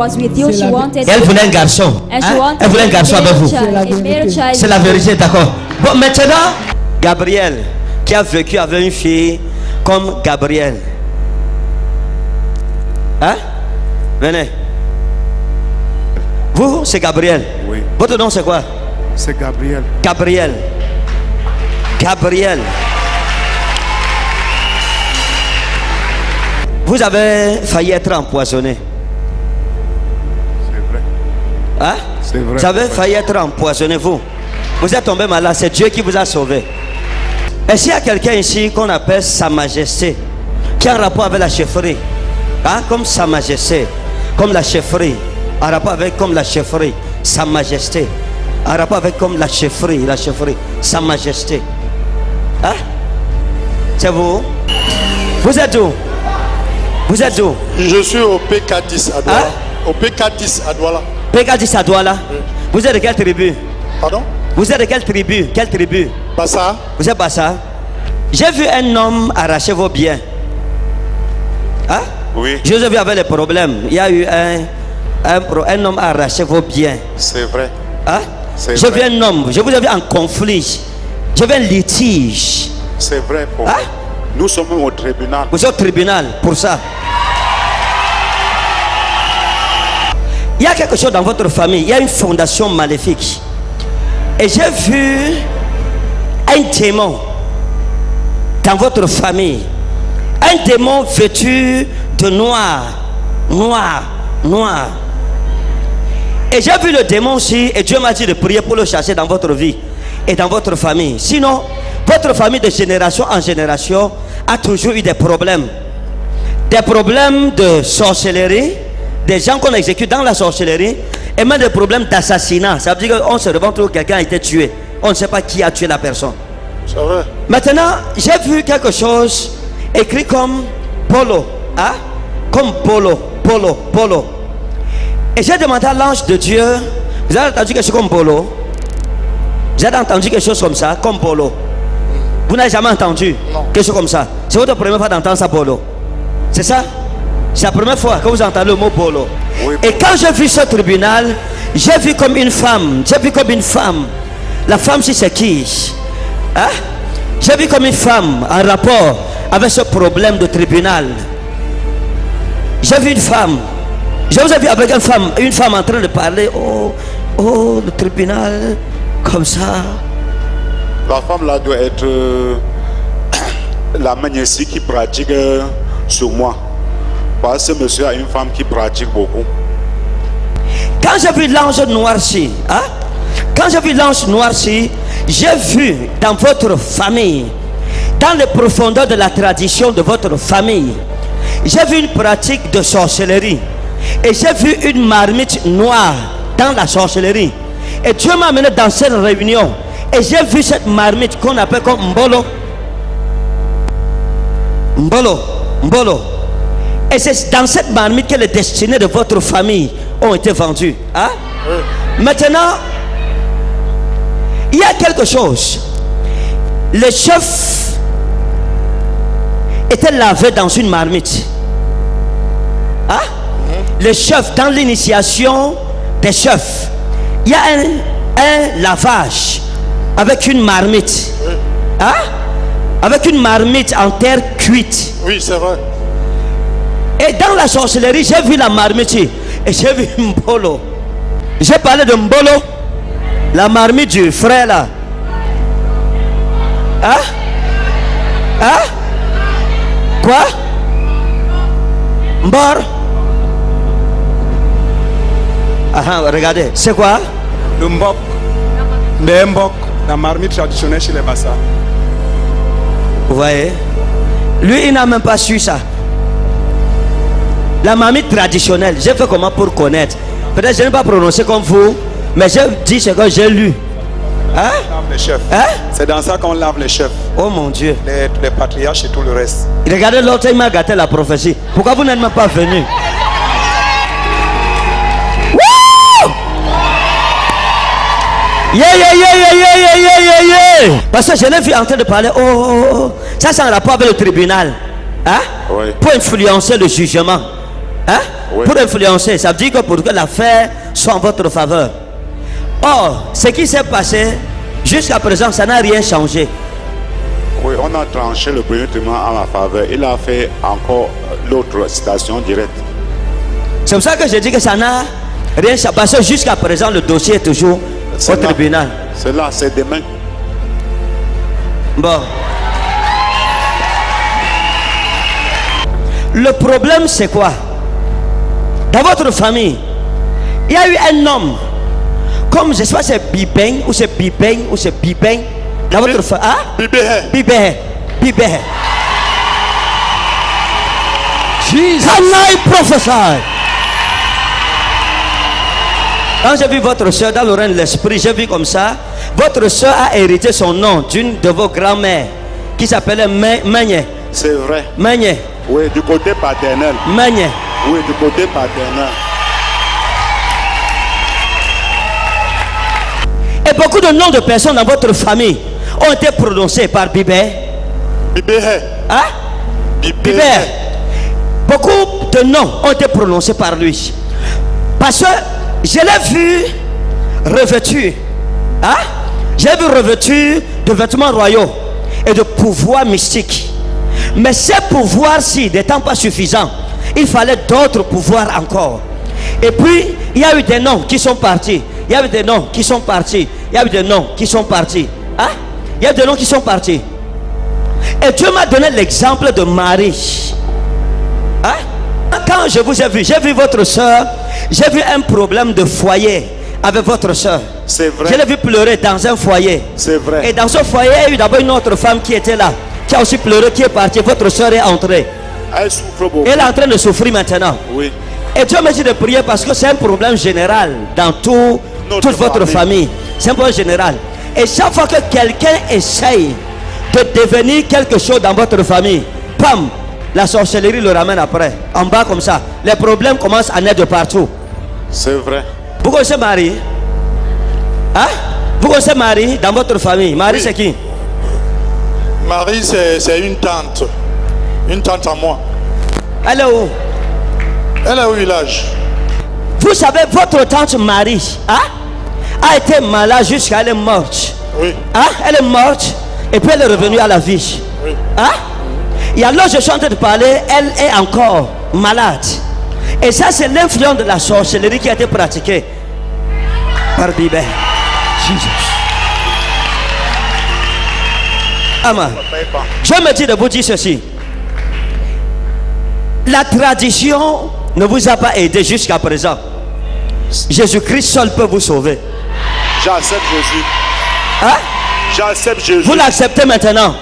elle voulait un garçon. Elle voulait un garçon avec vous. C'est la vérité, d'accord. Bon, maintenant, Gabriel, qui a vécu avec une fille comme Gabriel. Venez. Vous, c'est Gabriel. Oui. Votre nom, c'est quoi? C'est Gabriel. Gabriel. vous avez failli être empoisonné. C'est vrai. Hein? C'est vrai. Vous avez failli être empoisonné, vous. Vous êtes tombé malade, c'est Dieu qui vous a sauvé. Est-ce qu'il y a quelqu'un ici qu'on appelle Sa Majesté, qui a un rapport avec la chefferie? Hein? Comme Sa Majesté, comme la chefferie, un rapport avec comme la chefferie, Sa Majesté, un rapport avec comme la chefferie, Sa Majesté. Hein? C'est vous? Vous êtes où? Vous êtes où? Je suis au PK10 à Douala. Au PK10 à Douala. PK10 à Douala. Oui. Vous êtes de quelle tribu? Pardon? Vous êtes de quelle tribu? Quelle tribu? Bassa. Vous êtes Bassa? J'ai vu un homme arracher vos biens. Hein? Oui. Je vous ai vu avec les problèmes. Il y a eu un homme arracher vos biens. C'est vrai. Hein? J'ai vu un homme, je vous ai vu en conflit. J'ai vu un litige. C'est vrai. Pour hein? Nous sommes au tribunal. Vous êtes au tribunal pour ça. Il y a quelque chose dans votre famille. Il y a une fondation maléfique. Et j'ai vu un démon dans votre famille. Un démon vêtu de noir. Et j'ai vu le démon aussi. Et Dieu m'a dit de prier pour le chasser dans votre vie et dans votre famille. Sinon, votre famille de génération en génération a toujours eu des problèmes. Des problèmes de sorcellerie, des gens qu'on exécute dans la sorcellerie, et même des problèmes d'assassinat. Ça veut dire qu'on se revend que quelqu'un a été tué. On ne sait pas qui a tué la personne. C'est vrai. Maintenant, j'ai vu quelque chose écrit comme Polo. Hein? Comme Polo. Et j'ai demandé à l'ange de Dieu, vous avez entendu quelque chose comme Polo? Vous avez entendu quelque chose comme ça, comme Polo? Vous n'avez jamais entendu quelque chose comme ça? C'est votre première fois d'entendre ça, Polo? C'est ça? C'est la première fois que vous entendez le mot Polo. Oui, et quand j'ai vu ce tribunal, j'ai vu comme une femme. La femme, c'est qui? Hein? J'ai vu comme une femme en rapport avec ce problème de tribunal. J'ai vu une femme. Je vous ai vu avec une femme en train de parler. Oh, le tribunal, comme ça. La femme là doit être la magnésie qui pratique sur moi. Parce que monsieur a une femme qui pratique beaucoup. Quand j'ai vu l'ange noirci, hein? J'ai vu dans votre famille, dans les profondeurs de la tradition de votre famille, j'ai vu une pratique de sorcellerie. Et j'ai vu une marmite noire dans la sorcellerie. Et Dieu m'a amené dans cette réunion. Et j'ai vu cette marmite qu'on appelle comme Mbolo. Et c'est dans cette marmite que les destinées de votre famille ont été vendues. Hein? Oui. Maintenant, il y a quelque chose. Le chef était lavé dans une marmite. Hein? Le chef, dans l'initiation des chefs, il y a un lavage avec une marmite. Oui. Hein? Avec une marmite en terre cuite. Oui, c'est vrai. Et dans la sorcellerie, j'ai vu la marmite et j'ai vu Mbolo. J'ai parlé de Mbolo, la marmite du frère là. Hein? Quoi? Mbor? Regardez, c'est quoi? Le mbok. Le mbok, la marmite traditionnelle chez les Bassa. Vous voyez? Lui, il n'a même pas su ça. La marmite traditionnelle, j'ai fait comment pour connaître? Peut-être je n'ai pas prononcé comme vous, mais j'ai dit ce que j'ai lu. Hein? On lave les chefs. Hein? C'est dans ça qu'on lave les chefs. Oh mon Dieu. Les patriarches et tout le reste. Regardez l'autre, il m'a gâté la prophétie. Pourquoi vous n'êtes même pas venu? Yeah. Parce que je l'ai vu en train de parler. Ça c'est en rapport avec le tribunal. Hein? Oui. Pour influencer le jugement. Hein? Oui. Pour influencer, ça veut dire que pour que l'affaire soit en votre faveur. Or, ce qui s'est passé jusqu'à présent, ça n'a rien changé. Oui, on a tranché le premier tribunal en ma faveur. Il a fait encore l'autre citation directe. C'est pour ça que je dis que ça n'a rien changé. Parce que jusqu'à présent, le dossier est toujours au tribunal. C'est là, c'est demain. Bon. Le problème c'est quoi? Dans votre famille, il y a eu un homme, comme je sais pas, c'est Bibeng ou c'est Bibeng ou c'est Bibeng. Dans votre famille, hein? Bibeng. Jesus. Can I prophesy? Quand j'ai vu votre soeur dans le règne de l'esprit, j'ai vu comme ça. Votre soeur a hérité son nom d'une de vos grand-mères qui s'appelait Megne. C'est vrai. Megne. Oui, du côté paternel. Megne. Oui, du côté paternel. Et beaucoup de noms de personnes dans votre famille ont été prononcés par Bibé. Bibé. Hein? Bibé. Beaucoup de noms ont été prononcés par lui. Parce que je l'ai vu revêtu. Hein? J'ai vu revêtu de vêtements royaux et de pouvoirs mystiques. Mais ces pouvoirs-ci n'étant pas suffisants, il fallait d'autres pouvoirs encore. Et puis, il y a eu des noms qui sont partis. Il y a eu des noms qui sont partis. Il y a eu des noms qui sont partis. Hein? Il y a eu des noms qui sont partis. Et Dieu m'a donné l'exemple de Marie. Hein? Quand je vous ai vu votre soeur, j'ai vu un problème de foyer avec votre soeur. C'est vrai. Je l'ai vu pleurer dans un foyer. C'est vrai. Et dans ce foyer, il y a eu d'abord une autre femme qui était là, qui a aussi pleuré, qui est partie. Votre soeur est entrée. Elle souffre beaucoup. Elle est en train de souffrir maintenant. Oui. Et Dieu me dit de prier parce que c'est un problème général dans toute votre famille. C'est un problème général. Et chaque fois que quelqu'un essaye de devenir quelque chose dans votre famille, pam, la sorcellerie le ramène après. En bas comme ça. Les problèmes commencent à naître de partout. C'est vrai. Vous connaissez Marie? Hein? Vous connaissez Marie dans votre famille? Marie, oui. C'est qui? Marie, c'est une tante. Une tante à moi. Elle est où? Elle est au village. Vous savez, votre tante Marie, hein, a été malade jusqu'à elle est morte. Oui. Hein? Elle est morte et puis elle est revenue à la vie. Oui. Hein? Et alors je suis en train de parler, elle est encore malade. Et ça c'est l'influence de la sorcellerie qui a été pratiquée par Bibé. Jesus. Amen. Je me dis de vous dire ceci. La tradition ne vous a pas aidé jusqu'à présent. Jésus-Christ seul peut vous sauver. J'accepte Jésus. Hein? J'accepte Jésus. Vous l'acceptez maintenant?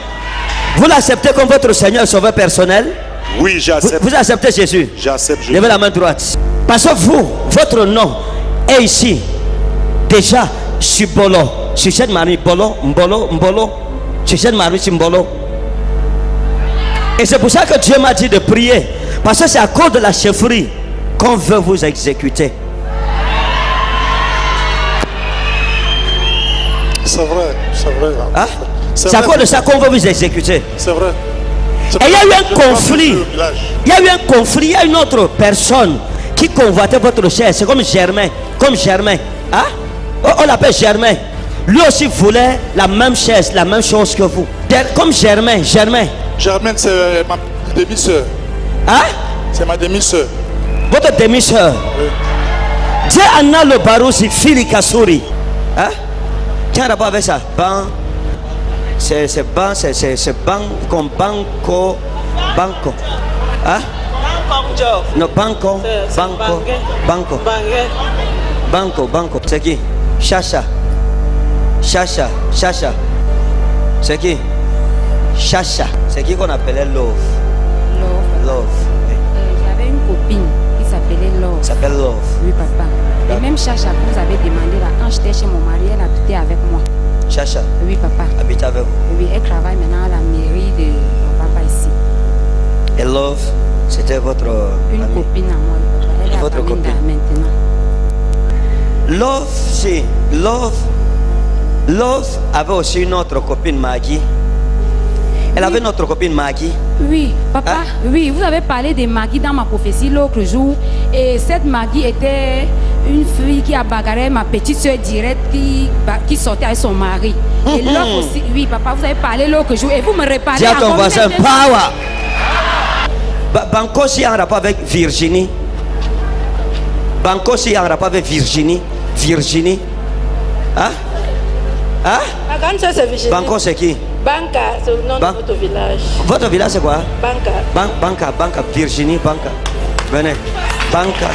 Vous l'acceptez comme votre Seigneur et Sauveur personnel? Oui, j'accepte. Vous acceptez Jésus? J'accepte Jésus. Levez la main droite. Parce que vous, votre nom est ici. Déjà, sur Bolo. Sur cette Marie, Bolo, Mbolo, Mbolo. Sur cette Marie, Mbolo. Et c'est pour ça que Dieu m'a dit de prier. Parce que c'est à cause de la chefferie qu'on veut vous exécuter. C'est vrai, c'est vrai. Hein? C'est à cause de ça qu'on veut vous exécuter. C'est vrai. Et il y a eu un conflit. Il y a eu un conflit. Il y a une autre personne qui convoitait votre chair. C'est comme Germain. Comme Germain. Hein? On l'appelle Germain. Lui aussi voulait la même chaise, la même chose que vous. Comme Germain. Germain, c'est ma demi-sœur. Hein? C'est ma demi-sœur. Votre demi-sœur. Oui. Dieu en a le barousi, Fili Kassouri. Hein? Tiens rapport avec ça. Ban. C'est ban, c'est ban comme banco. Banco. Hein? Non, banco. Banco. Banco. Banco, banco. C'est qui? Chacha. Chacha. Chacha. C'est qui? Chacha. C'est qui qu'on appelait Love? Love. J'avais une copine qui s'appelait Love. S'appelle Love. Oui, papa. Et même Chacha, que vous avez demandé là, quand j'étais chez mon mari, elle habitait avec moi. Chacha? Oui, papa. Habite avec vous? Oui, elle travaille maintenant à la mairie de mon papa ici. Et Love, c'était votre une amie. Copine à moi, papa. Elle est votre à copine maintenant. Love, c'est Love avait aussi une autre copine, Maggie. Elle avait notre copine Maggie. Oui, papa, hein? Oui, vous avez parlé de Maggie dans ma prophétie l'autre jour. Et cette Maggie était une fille qui a bagarré ma petite soeur directe qui sortait avec son mari. Et l'autre aussi, oui, papa, vous avez parlé l'autre jour. Et vous me réparez. Dis à ton voisin, power. Banco, c'est en rapport avec Virginie. Banco, c'est en rapport avec Virginie. Virginie. Hein? Hein? Ma grande soeur c'est Virginie. Banco c'est qui? Banca, c'est le nom de votre village. Votre village c'est quoi? Banca. Banca, Virginie, Banca. Venez. Banca.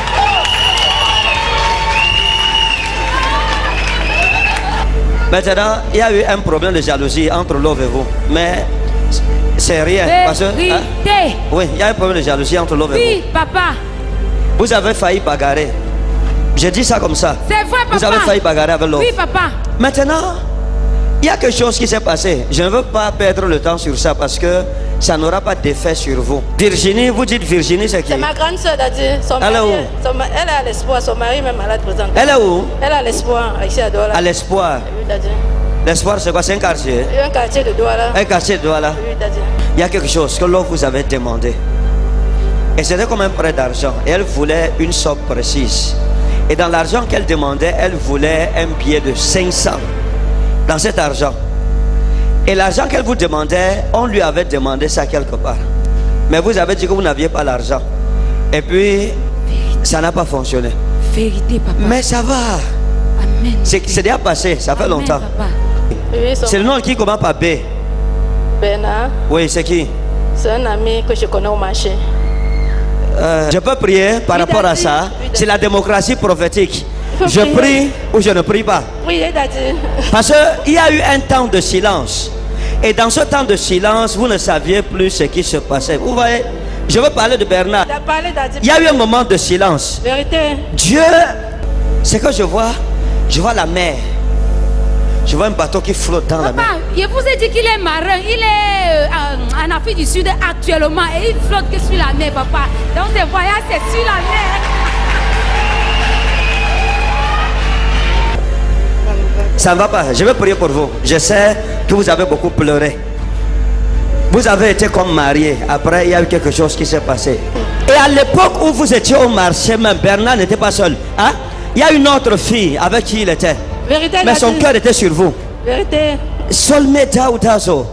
Maintenant, il y a eu un problème de jalousie entre Love et vous. Mais c'est rien. Parce que, hein? Oui, il y a un problème de jalousie entre Love et vous. Oui, papa. Vous avez failli bagarrer. Je dis ça comme ça. C'est vrai, papa. Vous avez failli bagarrer avec Love. Oui, papa. Maintenant, il y a quelque chose qui s'est passé. Je ne veux pas perdre le temps sur ça parce que ça n'aura pas d'effet sur vous. Virginie, vous dites Virginie, c'est qui? C'est ma grande soeur, Daddy. Elle est où? Elle a l'espoir. Son mari même malade présent. Elle est où? Elle a l'espoir, ici à Douala. À l'espoir. Oui, Daddy. L'espoir, c'est quoi? C'est un quartier? Un quartier de Douala. Un quartier de Douala. Oui, Daddy. Il y a quelque chose que l'on vous avait demandé. Et c'était comme un prêt d'argent. Et elle voulait une somme précise. Et dans l'argent qu'elle demandait, elle voulait un billet de 500. Dans cet argent. Et l'argent qu'elle vous demandait, on lui avait demandé ça quelque part. Mais vous avez dit que vous n'aviez pas l'argent. Et puis, ça n'a pas fonctionné. Vérité, papa. Mais ça va. Amen. C'est déjà passé, ça fait longtemps. Oui, c'est le nom qui commence par B. Bernard. Oui, c'est qui? C'est un ami que je connais au marché. Je peux prier par rapport à ça. C'est la démocratie prophétique. Je prie ou je ne prie pas. Oui, Daddy. Parce qu'il y a eu un temps de silence. Et dans ce temps de silence, vous ne saviez plus ce qui se passait. Vous voyez, je veux parler de Bernard. Il y a eu un moment de silence. Vérité. Dieu, c'est que je vois la mer. Je vois un bateau qui flotte dans la mer. Papa, je vous ai dit qu'il est marin. Il est en Afrique du Sud actuellement et il flotte que sur la mer, papa. Donc ses voyages, c'est sur la mer. Ça ne va pas. Je vais prier pour vous. Je sais que vous avez beaucoup pleuré. Vous avez été comme marié. Après, il y a eu quelque chose qui s'est passé. Et à l'époque où vous étiez au marché, même Bernard n'était pas seul. Hein? Il y a une autre fille avec qui il était. Vérité, mais son cœur était sur vous. Vérité. Solmeta ou Dazo.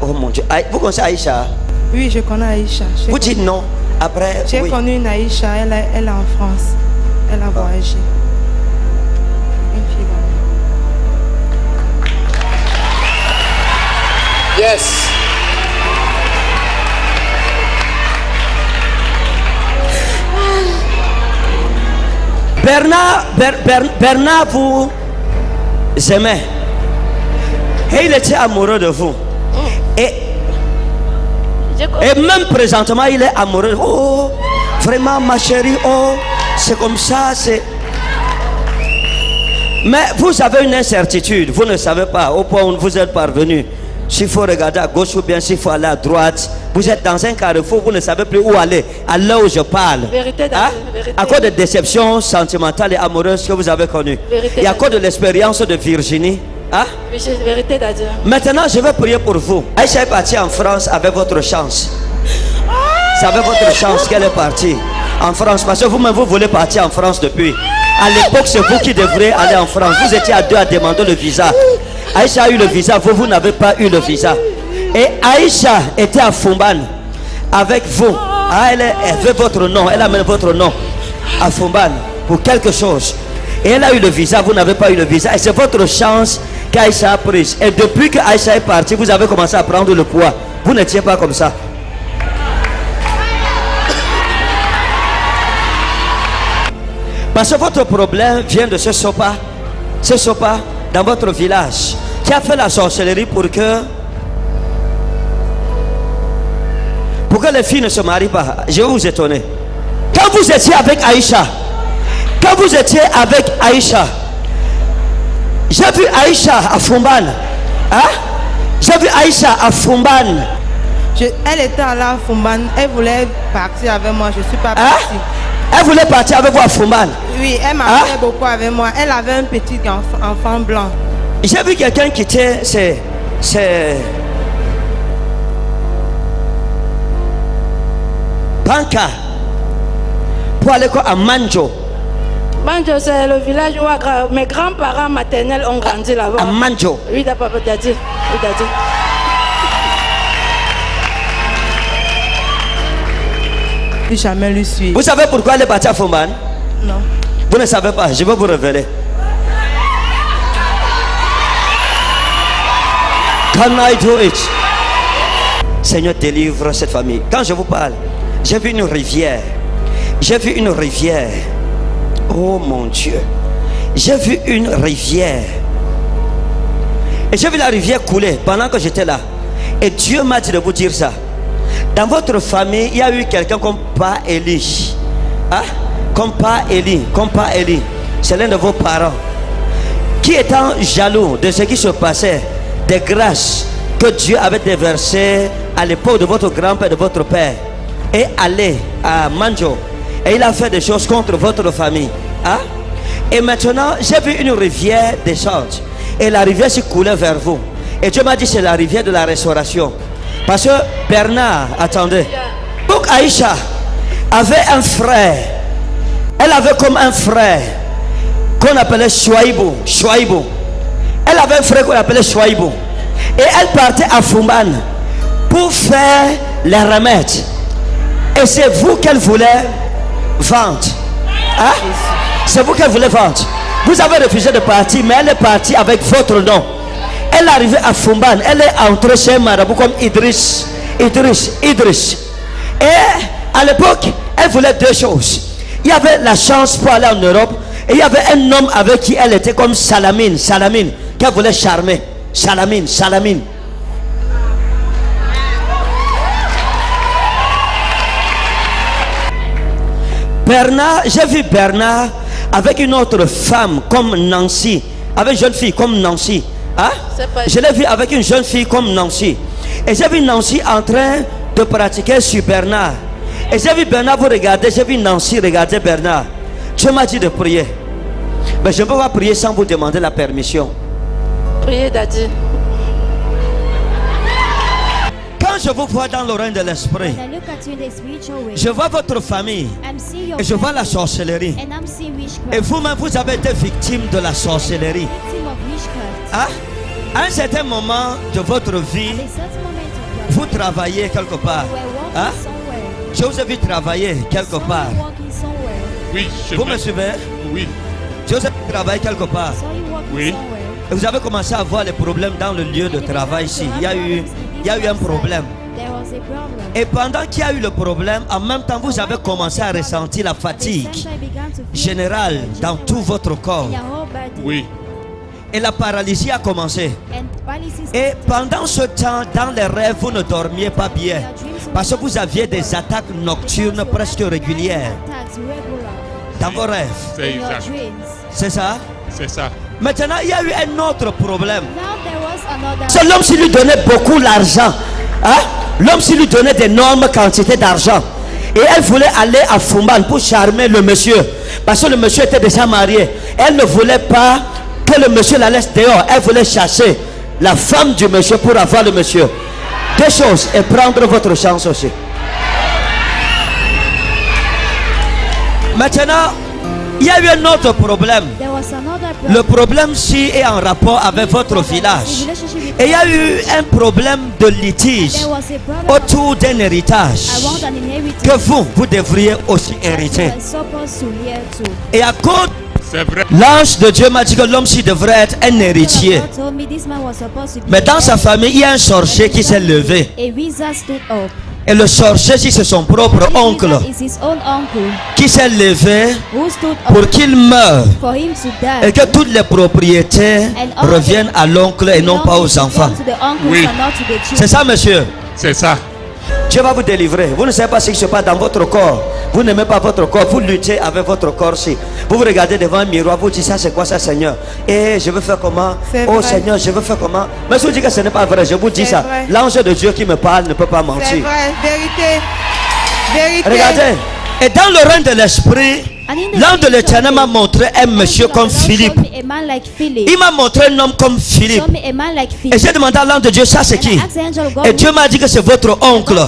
Oh mon Dieu. Vous connaissez Aïcha? Oui, je connais Aïcha. Vous dites non. Après, j'ai connu une Aïcha. Elle est en France. Elle a voyagé. Yes. Bernard vous aimait. Et il était amoureux de vous. Et même présentement, il est amoureux. Oh, vraiment, ma chérie. Oh, c'est comme ça. Mais vous avez une incertitude. Vous ne savez pas au point où vous êtes parvenu. S'il faut regarder à gauche ou bien s'il faut aller à droite. Vous êtes dans un carrefour, vous ne savez plus où aller. À l'heure où je parle. Vérité, hein? vérité. À cause de déceptions sentimentales et amoureuses que vous avez connues. Vérité, et à cause de l'expérience de Virginie. Hein? Vérité, Daddy. Maintenant, je vais prier pour vous. Aïcha est partie en France avec votre chance. C'est avec votre chance qu'elle est partie en France. Parce que vous-même, vous voulez partir en France depuis. À l'époque, c'est vous qui devrez aller en France. Vous étiez à deux à demander le visa. Aïcha a eu le visa, vous n'avez pas eu le visa. Et Aïcha était à Fumban avec vous. Ah, elle veut votre nom, elle amène votre nom à Fumban pour quelque chose. Et elle a eu le visa, vous n'avez pas eu le visa. Et c'est votre chance qu'Aïcha a prise. Et depuis que Aïcha est partie, vous avez commencé à prendre le poids. Vous n'étiez pas comme ça. Parce que votre problème vient de ce sopa dans votre village, qui a fait la sorcellerie pour que les filles ne se marient pas. Je vais vous étonner. Quand vous étiez avec Aïcha, j'ai vu Aïcha à Fumban. Hein? J'ai vu Aïcha à Fumban. Elle était allée à Fumban. Elle voulait partir avec moi. Je ne suis pas partie. Elle voulait partir avec vous à Fumban. Oui, elle m'a fait beaucoup avec moi. Elle avait un petit enfant blanc. J'ai vu quelqu'un qui était... C'est... Banca. Pour aller à Manjo. Manjo, c'est le village où mes grands-parents maternels ont grandi là-bas. À Manjo. Oui, d'accord, Daddy. Oui, Daddy. Jamais lui suit. Vous savez pourquoi elle est partie à Fumban? Non. Vous ne savez pas, je vais vous révéler. Can I do it? Seigneur, délivre cette famille. Quand je vous parle, j'ai vu une rivière. J'ai vu une rivière. Oh mon Dieu. J'ai vu une rivière. Et j'ai vu la rivière couler pendant que j'étais là. Et Dieu m'a dit de vous dire ça. Dans votre famille, il y a eu quelqu'un comme Père Élie. Hein? Comme Père Élie. Comme Père Élie. C'est l'un de vos parents. Qui étant jaloux de ce qui se passait, des grâces que Dieu avait déversées à l'époque de votre grand-père, de votre père, est allé à Manjo. Et il a fait des choses contre votre famille. Hein? Et maintenant, j'ai vu une rivière descendre. Et la rivière s'est coulée vers vous. Et Dieu m'a dit c'est la rivière de la restauration. Parce que Bernard, attendez. Donc Aïcha avait un frère. Elle avait comme un frère qu'on appelait Chouaïbou. Elle avait un frère qu'on appelait Chouaïbou. Et elle partait à Fumban pour faire les remèdes. Et c'est vous qu'elle voulait vendre. Hein? C'est vous qu'elle voulait vendre. Vous avez refusé de partir, mais elle est partie avec votre nom. Elle est arrivée à Fumban. Elle est entrée chez un marabout comme Idriss. Et à l'époque, elle voulait deux choses. Il y avait la chance pour aller en Europe. Et il y avait un homme avec qui elle était comme Salamine, qu'elle voulait charmer. Salamine. Bernard, j'ai vu Bernard avec une autre femme comme Nancy, avec une jeune fille comme Nancy. Hein? Je l'ai vu avec une jeune fille comme Nancy. Et j'ai vu Nancy en train de pratiquer sur Bernard. Et j'ai vu Bernard vous regarder, j'ai vu Nancy regarder Bernard. Dieu m'a dit de prier. Mais je ne peux pas prier sans vous demander la permission. Priez, Daddy. Quand je vous vois dans le règne de l'esprit, je vois votre famille et je vois la sorcellerie. Et vous-même, vous avez été victime de la sorcellerie. Hein? À un certain moment de votre vie, vous travaillez quelque part. Hein? Je vous ai vu travailler quelque part. Oui, vous me suivez? Oui. Je vous ai vu travailler quelque part. Oui. Et vous avez commencé à avoir les problèmes dans le lieu de travail ici. Il y a eu un problème. Et pendant qu'il y a eu le problème, en même temps, vous avez commencé à ressentir la fatigue générale dans tout votre corps. Oui. Et la paralysie a commencé. Et pendant ce temps, dans les rêves, vous ne dormiez pas bien. Parce que vous aviez des attaques nocturnes presque régulières. Dans vos rêves. C'est exact. C'est ça? C'est ça. Maintenant, il y a eu un autre problème. C'est l'homme qui lui donnait beaucoup d'argent. Hein? L'homme qui lui donnait d'énormes quantités d'argent. Et elle voulait aller à Fumban pour charmer le monsieur. Parce que le monsieur était déjà marié. Elle ne voulait pas que le monsieur la laisse dehors. Elle voulait chasser la femme du monsieur pour avoir le monsieur. Deux choses. Et prendre votre chance aussi. Maintenant, il y a eu un autre problème. Le problème ci est en rapport avec votre village. Et il y a eu un problème de litige autour d'un héritage que vous devriez aussi hériter. Et à cause, l'ange de Dieu m'a dit que l'homme ci devrait être un héritier. Mais dans sa famille, il y a un sorcier qui s'est levé. Et le sorcier, c'est son propre oncle qui s'est levé pour qu'il meure et que toutes les propriétés reviennent à l'oncle et non pas aux enfants. Oui. C'est ça, monsieur? C'est ça. Dieu va vous délivrer. Vous ne savez pas ce qui se passe dans votre corps. Vous n'aimez pas votre corps. Vous luttez avec votre corps-ci. Vous vous regardez devant un miroir. Vous dites ça, c'est quoi ça, Seigneur? Et je veux faire comment? Oh vrai. Seigneur, je veux faire comment? Mais si vous dites que ce n'est pas vrai, je vous dis ça. L'ange de Dieu qui me parle ne peut pas mentir. C'est vrai, vérité. Vérité. Regardez. Et dans le règne de l'esprit, l'ange de l'Éternel m'a montré un monsieur comme Philippe. Il m'a montré un homme comme Philippe. Et j'ai demandé à l'ange de Dieu, ça c'est qui? Et Dieu m'a dit que c'est votre oncle.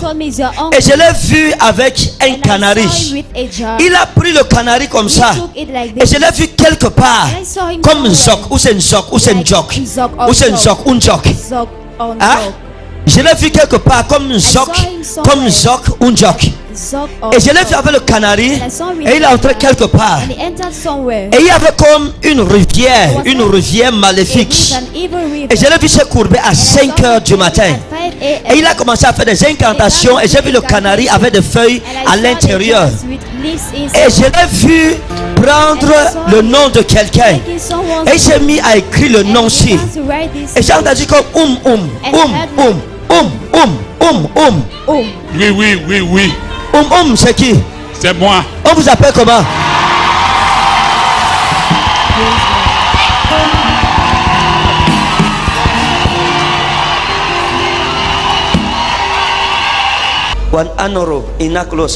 Et je l'ai vu avec un canari. Il a pris le canari comme ça. Et je l'ai vu quelque part comme un zoc. Ou c'est un zoc, ou c'est un joc. Ou c'est un zoc, ou un joc. Hein? Je l'ai vu quelque part comme un zoc, ou un joc. Et je l'ai vu avec le canari. Et il est entré quelque part. Et il y avait comme une rivière maléfique. Et je l'ai vu se courber à 5 heures du matin. Et il a commencé à faire des incantations. Et j'ai vu le canari avec des feuilles à l'intérieur. Et je l'ai vu prendre le nom de quelqu'un. Et j'ai mis à écrire le nom-ci. Et j'ai entendu comme Oui. C'est qui? C'est moi. On vous appelle comment?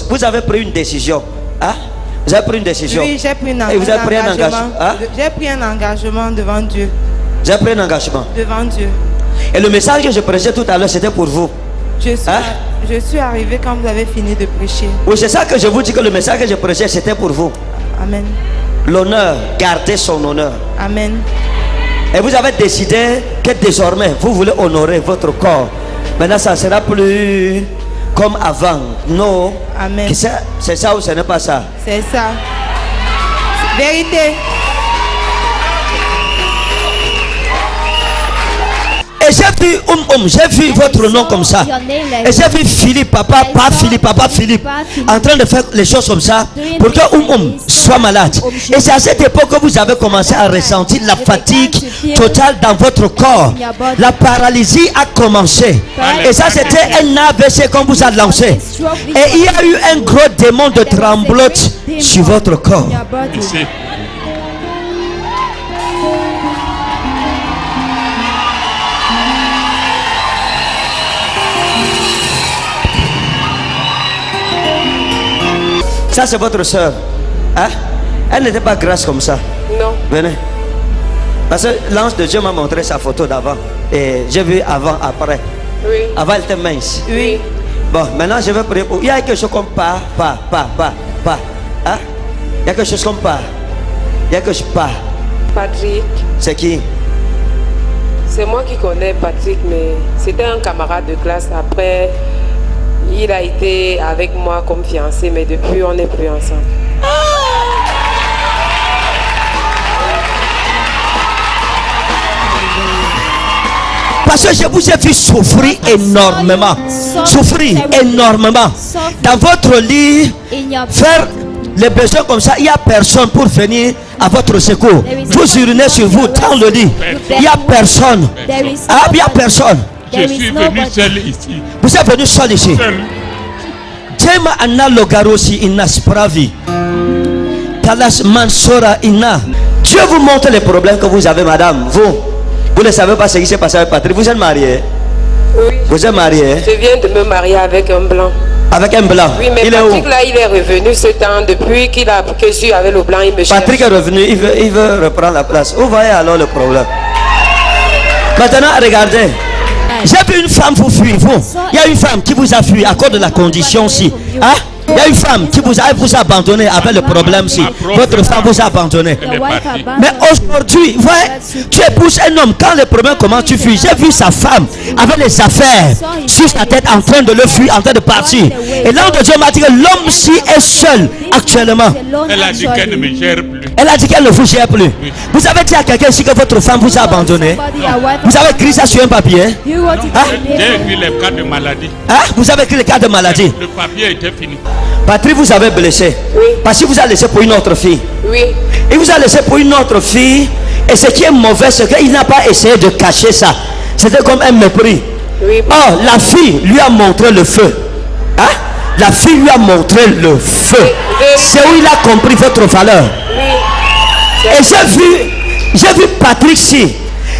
Vous avez pris une décision. Hein? Vous avez pris une décision. Oui, j'ai pris un engagement. Et vous avez pris un engagement. Hein? J'ai pris un engagement devant Dieu. Vous avez pris un engagement devant Dieu. Et le message que je prêchais tout à l'heure, c'était pour vous. Je suis arrivé quand vous avez fini de prêcher. Oui, c'est ça que je vous dis, que le message que je prêchais, c'était pour vous. Amen. L'honneur, gardez son honneur. Amen. Et vous avez décidé que désormais, vous voulez honorer votre corps. Maintenant, ça ne sera plus comme avant. Non. Amen. C'est ça ou ce n'est pas ça? C'est ça. Vérité. Et j'ai vu votre nom comme ça. Et j'ai vu Philippe, papa Philippe, en train de faire les choses comme ça pour que soit malade. Et c'est à cette époque que vous avez commencé à ressentir la fatigue totale dans votre corps. La paralysie a commencé. Et ça, c'était un AVC qu'on vous a lancé. Et il y a eu un gros démon de tremblote sur votre corps. Ça, c'est votre soeur. Hein? Elle n'était pas grasse comme ça. Non. Venez. Parce que l'ange de Dieu m'a montré sa photo d'avant. Et j'ai vu avant, après. Oui. Avant, elle était mince. Oui. Bon, maintenant, je vais prier pour... Il y a quelque chose comme pas. Hein? Il y a quelque chose comme pas. Il y a quelque chose pas. Patrick. C'est qui? C'est moi qui connais Patrick, mais c'était un camarade de classe. Après... Il a été avec moi comme fiancé, mais depuis on n'est plus ensemble. Parce que je vous ai vu souffrir énormément. Dans votre lit, faire les besoins comme ça, il n'y a personne pour venir à votre secours. Vous urinez sur vous dans le lit. Il n'y a personne. Ah, il n'y a personne. Je suis venu seul ici. Vous êtes venu seul ici. Tema anna logarosi inna spravi. Talas mansora inna. Dieu vous montre les problèmes que vous avez, madame. Vous ne savez pas ce qui s'est passé avec Patrick. Vous êtes marié? Oui. Vous êtes marié? Je viens de me marier avec un blanc. Avec un blanc? Oui, mais il Patrick est où? là, il est revenu ce temps. Depuis que je suis avec le blanc, il me cherche. Patrick est revenu, il veut reprendre la place. Vous voyez alors le problème. Maintenant, regardez. J'ai vu une femme vous fuir, vous. Il y a une femme qui vous a fui à cause de la condition-ci. Hein? Il y a une femme qui vous a abandonné avec le problème-ci. Votre femme vous a abandonné. Mais aujourd'hui, tu épouses un homme. Quand le problème commence, tu fuis. J'ai vu sa femme avec les affaires sur sa tête en train de le fuir, en train de partir. Et l'ange de Dieu m'a dit que l'homme-ci est seul actuellement. Elle a dit qu'elle ne me gère plus. Elle a dit qu'elle ne vous gère plus. Oui. Vous avez dit à quelqu'un ici que votre femme vous a abandonné. Vous avez écrit ça sur un papier. Hein? J'ai écrit les cas de maladie. Hein? Vous avez écrit les cas de maladie. Le papier était fini. Patrick vous avez blessé. Oui. Parce qu'il vous a laissé pour une autre fille. Oui. Il vous a laissé pour une autre fille. Et ce qui est mauvais, c'est qu'il n'a pas essayé de cacher ça. C'était comme un mépris. Oui. Oh, la fille lui a montré le feu. Hein? La fille lui a montré le feu. Oui. C'est où il a compris votre valeur. Oui. Et j'ai vu Patrick ici.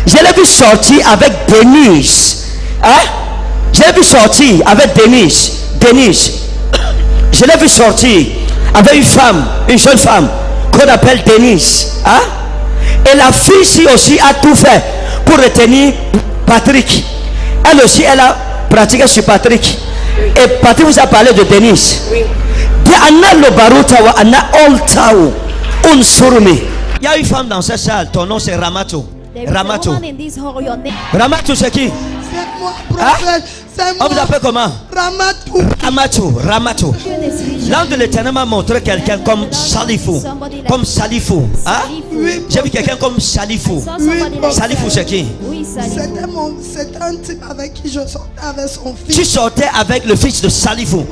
Je l'ai vu sortir avec Denise. Hein? Je l'ai vu sortir avec Denise. Je l'ai vu sortir avec une jeune femme qu'on appelle Denise. Hein? Et la fille ici aussi a tout fait pour retenir Patrick. Elle aussi, elle a pratiqué sur Patrick. Et Patrick vous a parlé de Denise. Oui. Il y a une femme dans cette salle, ton nom c'est Ramato. Ramato, c'est qui? C'est moi, prophète. On vous appelle comment? Ramatou. L'ange de l'Éternel m'a montré quelqu'un comme Salifou. Comme Salifou. Hein? J'ai vu quelqu'un comme Salifou. Salifou, c'est qui? C'était un type avec qui je sortais avec son fils. Tu sortais avec le fils de Salifou.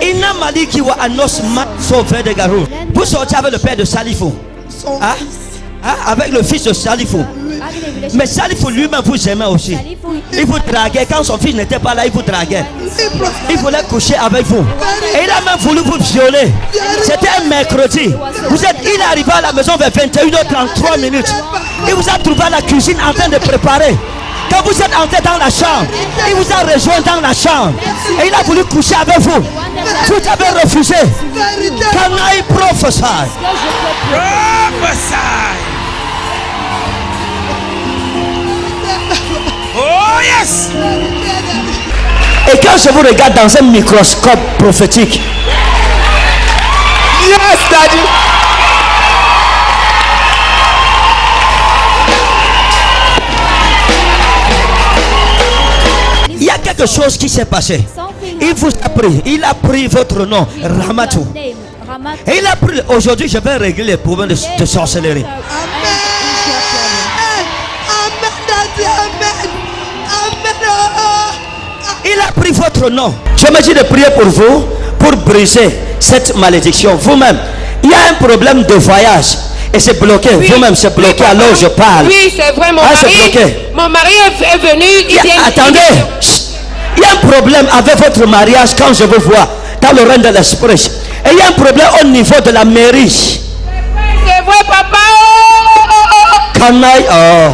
Il n'a pas dit qu'il y a un os sauvé de Garou. Vous sortez avec le père de Salifou. Hein? Hein? Avec le fils de Salifou. Mais Salifou lui-même vous aimait aussi. Il vous draguait. Quand son fils n'était pas là, il vous draguait. Il voulait coucher avec vous. Et il a même voulu vous violer. C'était un mercredi. Il est arrivé à la maison vers 21h33 minutes. Il vous a trouvé à la cuisine en train de préparer. Quand vous êtes entré dans la chambre, il vous a rejoint dans la chambre. Et il a voulu coucher avec vous. Vous avez refusé. Can I prophesy? Oh yes! Et quand je vous regarde dans un microscope prophétique, yes, Daddy! il y a quelque chose qui s'est passé. Il a pris votre nom, Ramatou. Et il a pris, aujourd'hui je vais régler les problèmes de sorcellerie. Il a pris votre nom. Je me dis de prier pour vous, pour briser cette malédiction. Vous-même, il y a un problème de voyage et c'est bloqué. Oui. Vous-même, c'est bloqué. Oui, alors je parle. Oui, c'est vrai, mon mari est venu. Attendez, il y a un problème avec votre mariage quand je vous vois dans le règne de l'esprit. Et il y a un problème au niveau de la mairie. C'est vrai, papa. Oh,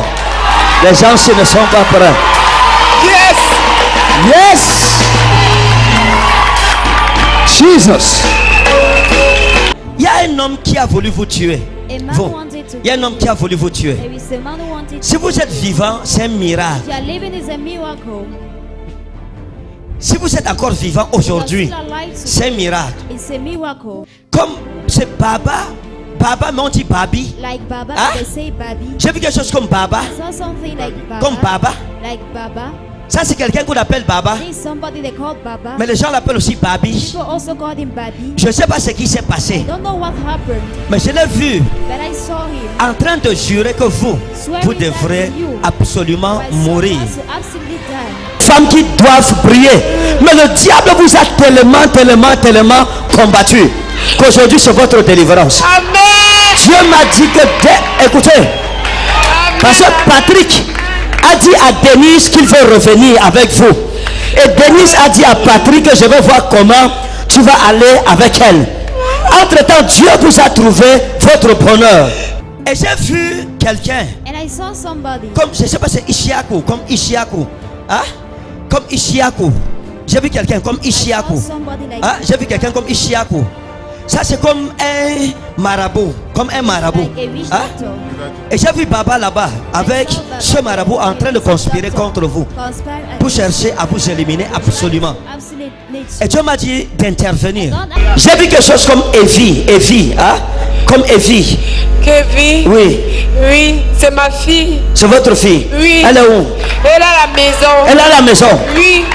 les gens s'ils ne sont pas prêts. Yes. Jesus. Il y a un homme qui a voulu vous tuer. Vous. Il y a un homme qui a voulu vous tuer. Si vous êtes vivant, c'est un miracle. Si vous êtes encore vivant aujourd'hui, c'est un miracle. Comme c'est Baba. Baba, mais on dit Babi. J'ai vu quelque chose comme Baba. Comme Baba. Ça c'est quelqu'un qu'on appelle Baba. Mais les gens l'appellent aussi Babi. Je ne sais pas ce qui s'est passé. Mais je l'ai vu en train de jurer que vous devrez absolument mourir. Femmes qui doivent prier. Mais le diable vous a tellement combattu qu'aujourd'hui c'est votre délivrance. Amen. Dieu m'a dit que écoutez, parce que Patrick a dit à Denise qu'il veut revenir avec vous. Et Denise a dit à Patrick que je vais voir comment tu vas aller avec elle. Entre temps, Dieu vous a trouvé votre bonheur. Et j'ai vu quelqu'un comme, je ne sais pas, c'est Ishiaku, comme Ishiaku. Hein? Comme Ishiaku. J'ai vu quelqu'un comme Ishiaku. Hein? J'ai vu quelqu'un comme Ishiaku. Ça c'est comme un marabout. Comme un marabout. Hein? Et j'ai vu Baba là-bas avec ce marabout en train de conspirer contre vous pour chercher à vous éliminer absolument. Et Dieu m'a dit d'intervenir. J'ai vu quelque chose comme Evie, hein? Comme Evie. Kevin? Oui. Oui, c'est ma fille. C'est votre fille? Oui. Elle est où? Elle est à la maison. Elle est à la maison? Oui.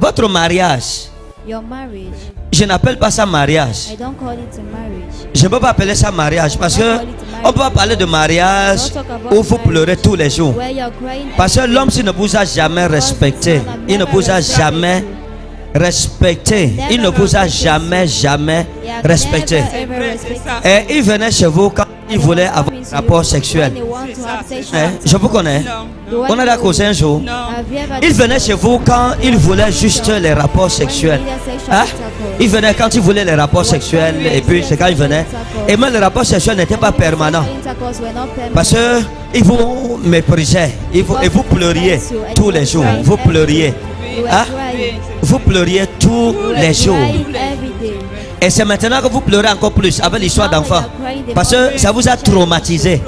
Votre mariage, je n'appelle pas ça mariage. Je ne peux pas appeler ça mariage parce que on peut pas parler de mariage où vous pleurez tous les jours. Parce que l'homme, s'il ne vous a jamais respecté, il ne vous a jamais respecté, il ne vous a jamais respecté. Et il venait chez vous quand il voulait avoir un rapport sexuel. Je vous connais. On a d'accord un jour. Il venait chez vous quand il voulait juste les rapports sexuels. Hein? Il venait quand il voulait les rapports sexuels. Et puis c'est quand il venait. Et même les rapports sexuels n'étaient pas permanents. Parce que il vous méprisait. Et vous pleuriez tous les jours. Vous pleuriez. Hein? Vous pleuriez tous les jours. Et c'est maintenant que vous pleurez encore plus avec l'histoire d'enfant. Parce que ça vous a traumatisé.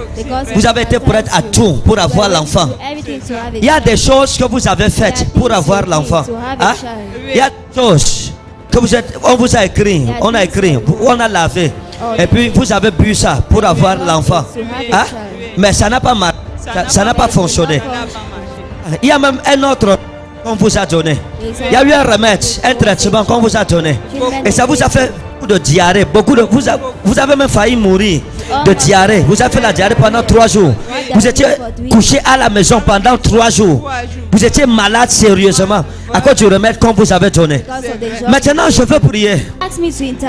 Vous avez été prête à tout pour avoir l'enfant. Il y a des choses que vous avez faites pour avoir l'enfant. Hein? Il y a des choses que on vous a écrit. On a écrit. On a lavé. Et puis vous avez bu ça pour avoir l'enfant. Hein? Mais ça n'a pas marché. Ça n'a pas fonctionné. Il y a même un autre qu'on vous a donné. Il y a eu un remède, un traitement qu'on vous a donné. Et ça vous a fait beaucoup de diarrhée. Vous avez même failli mourir de diarrhée. Vous avez fait la diarrhée pendant 3 jours. Vous étiez couché à la maison pendant 3 jours. Vous étiez malade sérieusement à cause du remède qu'on vous avait donné. Maintenant, je veux prier.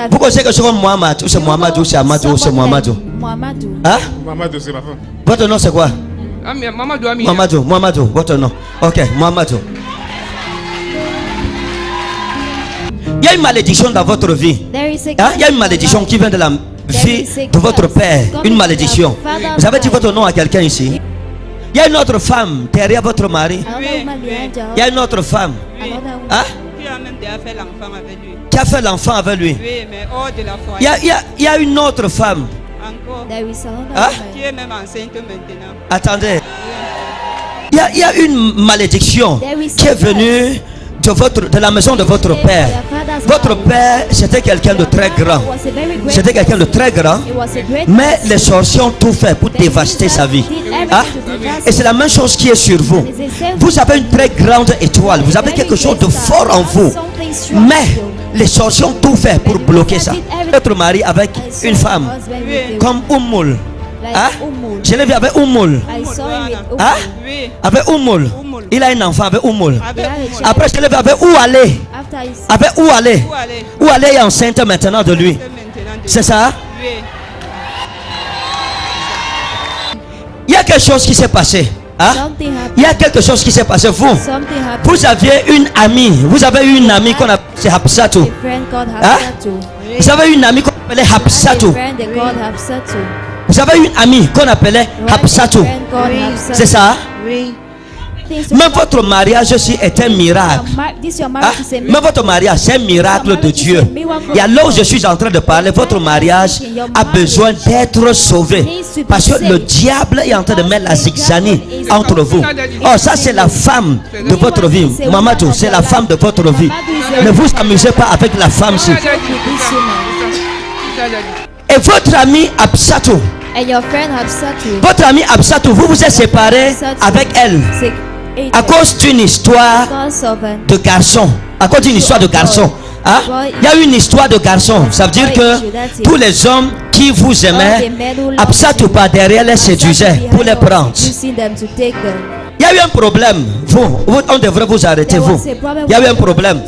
Pourquoi c'est que c'est comme Mohamed ou c'est Mohamed ou c'est Amadou ou c'est Mohamedou? Hein? Mamadou, c'est ma femme. Votre nom c'est quoi? Mohamedou, votre nom. Ok, Mohamedou. Il y a une malédiction dans votre vie. Hein? Il y a une malédiction qui vient de la vie de votre père. Une malédiction. Vous avez dit votre nom à quelqu'un ici? Il y a une autre femme derrière votre mari. Il y a une autre femme. Hein? Qui a fait l'enfant avec lui. Il y a une autre femme. Hein? Attendez. Il y a une malédiction qui est venue de la maison de votre père. Votre père, c'était quelqu'un de très grand. C'était quelqu'un de très grand. Mais les sorciers ont tout fait pour dévaster sa vie. Hein? Et c'est la même chose qui est sur vous. Vous avez une très grande étoile. Vous avez quelque chose de fort en vous. Mais les sorciers ont tout fait pour bloquer ça. Votre mari avec une femme comme Oumoul. Hein? Je l'ai vu avec Oumoul. Hein? Avec Oumoul. Il a un enfant avec Oumoul. Après, je l'ai vu avec Oualé. Avec Oualé. Oualé est enceinte maintenant de lui. C'est ça? Il y a quelque chose qui s'est passé. Hein? Il y a quelque chose qui s'est passé. Vous aviez une amie. Vous avez eu une amie qu'on appelait Hapsatou. Hein? Vous avez une amie qu'on appelait Hapsatou. Vous avez une amie qu'on appelait Hapsatou. C'est ça? Oui. Même votre mariage aussi est un miracle. Hein? Même votre mariage, c'est un miracle de Dieu. Et à là où je suis en train de parler, votre mariage a besoin d'être sauvé. Parce que le diable est en train de mettre la zigzanie entre vous. Oh, ça c'est la femme de votre vie. Mamadou, c'est la femme de votre vie. Ne vous amusez pas avec la femme. Et votre ami Absatou. Votre ami Absatou, vous vous êtes séparés avec elle. À cause d'une histoire de garçon. À cause d'une histoire de garçon. Hein? Il y a une histoire de garçon. Ça veut dire que tous les hommes qui vous aimaient, Absatou par derrière les séduisaient pour les prendre. Il y a eu un problème. On devrait vous arrêter, vous. Il y a eu un problème.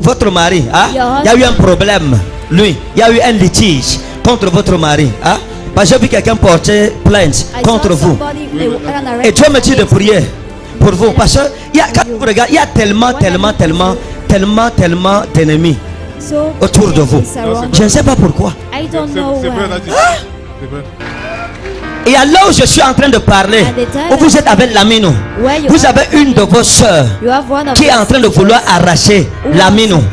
Votre mari, hein? Il y a eu un problème. Lui, il y a eu un litige contre votre mari. Hein? Parce que j'ai vu quelqu'un porter plainte contre vous. Et Dieu me dit de prier pour vous. Parce que quand vous regardez, il y a tellement d'ennemis autour de vous. Je ne sais pas pourquoi. Et là où je suis en train de parler, où vous êtes avec Lamino, vous avez une de vos soeurs qui est en train de vouloir arracher Lamino.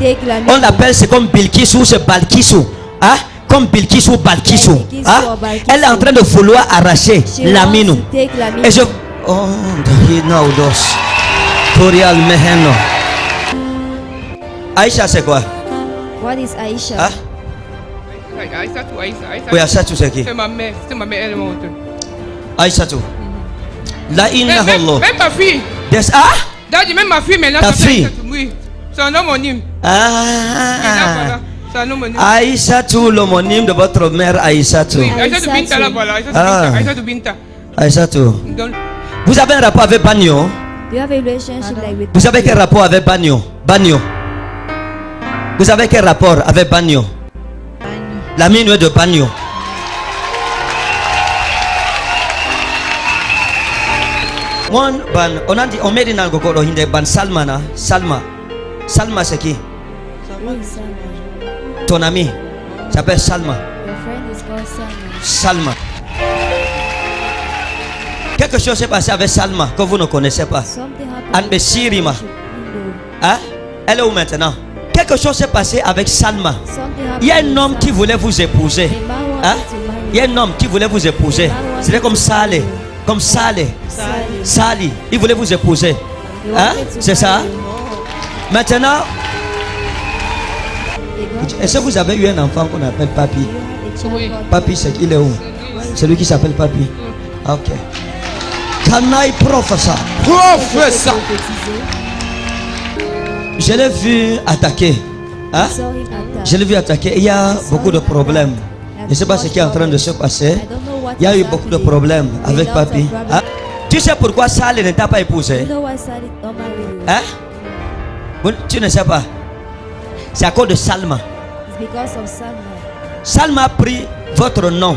On l'appelle, c'est comme Bilkis ou c'est Balkisou. Hein? Comme Bilkis ou Balkisou. Hein? Elle est en train de vouloir arracher Lamino. Et je... Oh, Aïcha, c'est quoi? What is Aïcha? Hein? Oui, Aïchatou, c'est qui? C'est ma mère, elle est morte. Aïchatou. La inna Allah. Même ma fille. Même ma fille maintenant. Ta fille? Oui, c'est un homonyme. Ah. C'est un homonyme. Aïchatou, l'homonyme de votre mère Aïchatou. Oui, Aïchatou Binta là, voilà. Aïchatou Binta. Aïchatou. Vous avez un rapport avec Bagno? Vous avez quel rapport avec Bagno? Vous avez quel rapport avec Bagno? La mine de Bagno. On met dans le Gokoro Hinde ban Salma. Salma c'est qui? Ton ami s'appelle Salma. Salma. Quelque chose s'est passé avec Salma que vous ne connaissez pas. Anbe Sirima. Hein? Elle est où maintenant? Quelque chose s'est passé avec Salma. Il y a un homme qui voulait vous épouser. Hein? Il y a un homme qui voulait vous épouser. C'était comme Saleh. Comme Saleh. Sali. Il voulait vous épouser. Hein? C'est ça? Maintenant, est-ce que vous avez eu un enfant qu'on appelle Papi? Papi, il est où? C'est lui qui s'appelle Papi. Ok. Canaille professeur. Professeur. Je l'ai vu attaquer. Hein? Je l'ai vu attaquer. Il y a beaucoup de problèmes. Je ne sais pas ce qui est en train de se passer. Il y a eu beaucoup de problèmes avec Papi. Hein? Tu sais pourquoi Sally ne t'a pas épousé? Hein? Tu ne sais pas. C'est à cause de Salma. Salma a pris votre nom.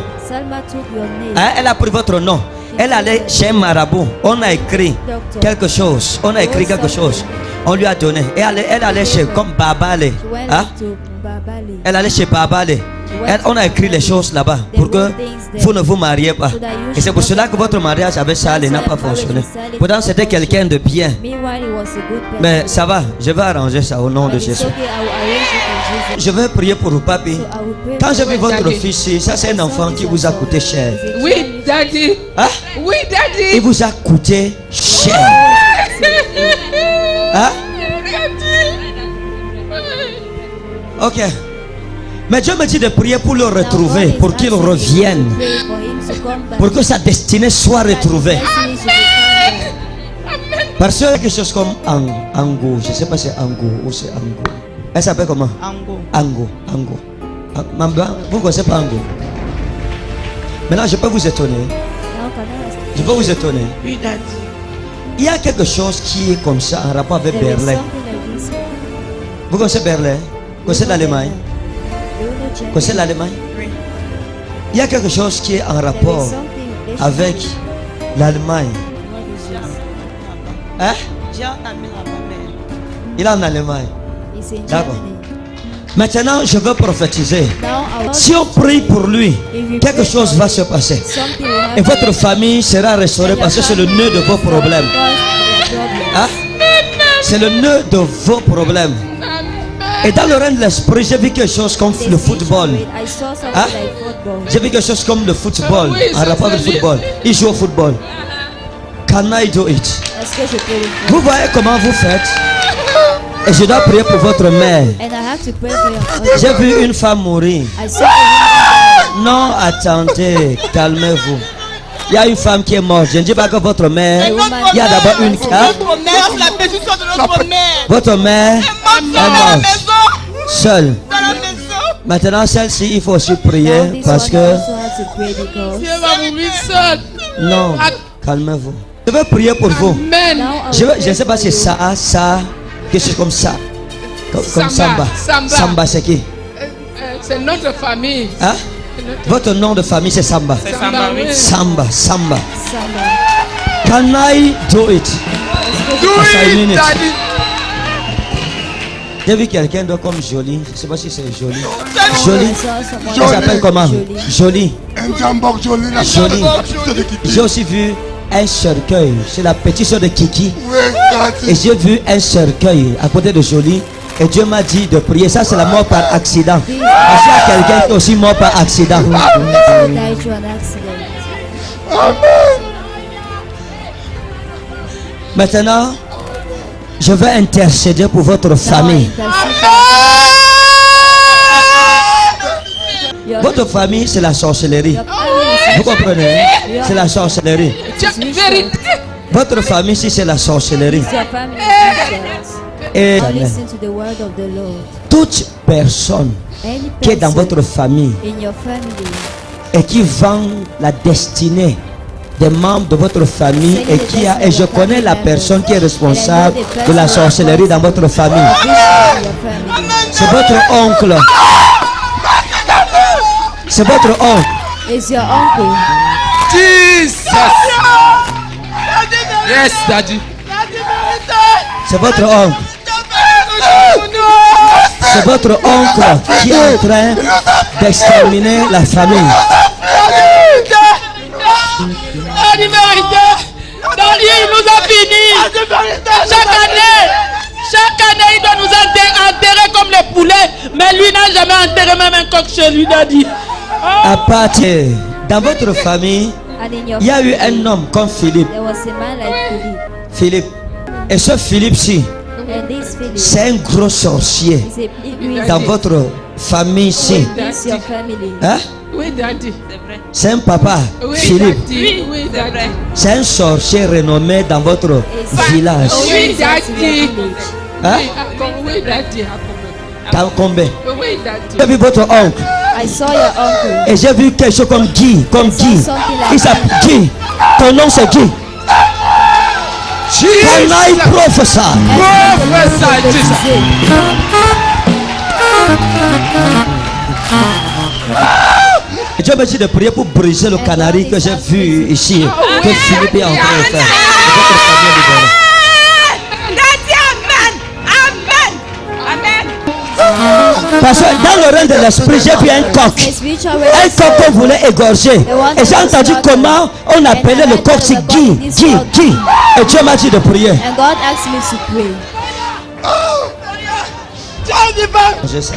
Hein? Elle a pris votre nom. Elle allait chez un marabout. On a écrit quelque chose. On a écrit quelque chose. On lui a donné. Et elle allait chez comme Babale. Hein? Elle allait chez Babale. On a écrit les choses là-bas pour que vous ne vous mariez pas. Et c'est pour cela que votre mariage avec Sally n'a pas fonctionné. Pourtant, c'était quelqu'un de bien. Mais ça va, je vais arranger ça au nom de Jésus. Je vais prier pour vous, Papi. Quand j'ai vu votre fils ici, ça c'est un enfant qui vous a coûté cher. Oui, Daddy. Hein? Oui, Daddy. Il vous a coûté cher. Hein? Ok. Mais Dieu me dit de prier pour le retrouver, pour qu'il revienne, pour que sa destinée soit retrouvée. Parce que quelque chose comme Ango, je ne sais pas si c'est Ango ou c'est Ango. Elle s'appelle comment? Ango. Vous ne connaissez pas Ango? Maintenant, je peux vous étonner. Je peux vous étonner. Il y a quelque chose qui est comme ça en rapport avec Berlin. Vous connaissez Berlin? Vous connaissez l'Allemagne? Vous connaissez l'Allemagne? Il y a quelque chose qui est en rapport avec l'Allemagne. Hein? Il est en Allemagne. D'accord. Maintenant, je veux prophétiser. Si on prie pour lui, quelque chose va se passer. Et votre famille sera restaurée parce que c'est le nœud de vos problèmes. Hein? C'est le nœud de vos problèmes. Et dans le règne de l'esprit, j'ai vu quelque chose comme le football. Hein? J'ai vu quelque chose comme le football. En rapport avec le football. Il joue au football. Can I do it? Vous voyez comment vous faites? Et je dois prier pour votre mère. J'ai vu une femme mourir. Non, attendez, calmez-vous. Il y a une femme qui est morte. Je ne dis pas que votre mère. Il y a d'abord une femme. Votre mère est morte. Seule. Maintenant, celle-ci, il faut aussi prier parce que. Non, calmez-vous. Je vais prier pour vous. Je ne sais pas si ça a ça. Quelque chose comme ça. Comme Samba. Samba, c'est qui? C'est notre famille. Hein? Votre nom de famille, c'est Samba. Samba. Can I do it? Do it, Daddy. J'ai vu quelqu'un de comme Jolie. Je ne sais pas si c'est Jolie. Jolie. Elle s'appelle comment? Jolie. Jolie. J'ai aussi vu un cercueil. C'est la petite soeur de Kiki. Et j'ai vu un cercueil à côté de Jolie. Et Dieu m'a dit de prier. Ça, c'est la mort par accident. Parce qu'il y a quelqu'un qui est aussi mort par accident. Maintenant, je vais intercéder pour votre famille. Votre famille, c'est la sorcellerie. Vous comprenez? C'est la sorcellerie. Votre famille, si c'est la sorcellerie. Et toute personne qui est dans votre famille et qui vend la destinée des membres de votre famille et je connais la personne qui est responsable de la sorcellerie dans votre famille. C'est votre oncle. C'est votre oncle. It's your uncle. Jesus. Yes, Daddy. C'est votre oncle. C'est votre oncle qui est en train d'exterminer la famille. Daddy, il nous a fini. Chaque année, il doit nous enterrer comme les poulets. Mais lui n'a jamais enterré même un coq chez lui, Daddy. À partir, dans votre famille, il y a eu un homme comme Philippe. Philippe. Et ce Philippe-ci, c'est un gros sorcier dans votre famille ici. Hein? Oui, daddy. C'est vrai. C'est un papa, Oui, Philippe. daddy. Oui, C'est vrai. C'est un sorcier renommé dans votre village. Oui, daddy. Hein? Oui, daddy. Dans combien? Oui, daddy. J'ai vu votre oncle. I saw your uncle. Et j'ai vu quelque chose comme Guy. Comme Guy. something like Il s'appelle Guy. Ton nom c'est Guy. Can I prophesy? Dieu me dit de prier pour briser le canari que j'ai vu ici, que Philippe est en train de faire. Parce que dans le règne de l'esprit, j'ai vu un coq. Un coq qu'on voulait égorger. Et j'ai entendu comment on appelait le coq, c'est Guy. Et Dieu m'a dit de prier. And God asked me to pray. Je sais.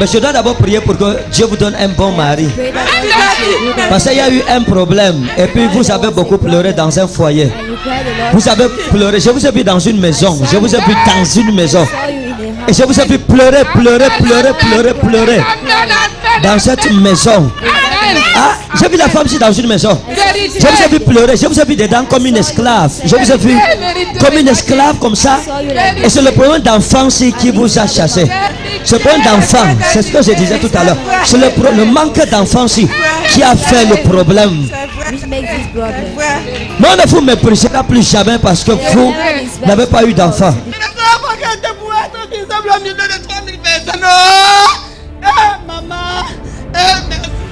Mais je dois d'abord prier pour que Dieu vous donne un bon mari. Parce qu'il y a eu un problème. Et puis vous avez beaucoup pleuré dans un foyer. Vous avez pleuré. Je vous ai vu dans une maison. Je vous ai vu dans une maison. Et je vous ai vu pleurer. Dans cette maison. Ah, j'ai vu la femme ici dans une maison. Je vous ai vu pleurer. Je vous ai vu dedans comme une esclave. Je vous ai vu comme une esclave comme ça. Et c'est le problème d'enfance qui vous a chassé. Ce problème d'enfant, c'est ce que je disais tout à l'heure. C'est le manque d'enfance qui a fait le problème. Non, ne vous méprisez pas plus jamais parce que vous n'avez pas eu d'enfant.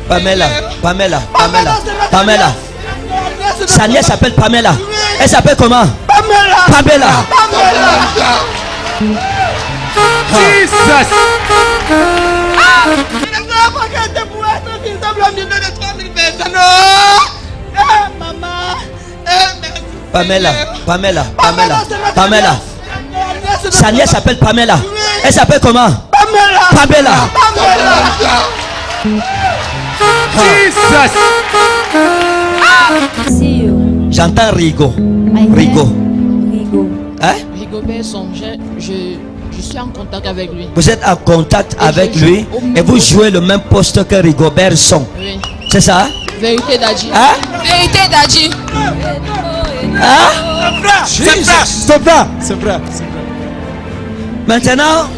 Pamela. Sa nièce s'appelle Pamela. Elle s'appelle comment? Pamela. Jesus. Pamela. Sa nièce s'appelle Pamela. Elle s'appelle comment? Pamela. J'entends Rigo. Hein? Rigobert Son, je suis en contact avec lui. Vous êtes en contact avec lui et vous jouez le même poste que Rigobert Son. Oui. C'est ça? Vérité d'Adji. Hein? Vérité d'Adji. Hein? C'est vrai. Maintenant,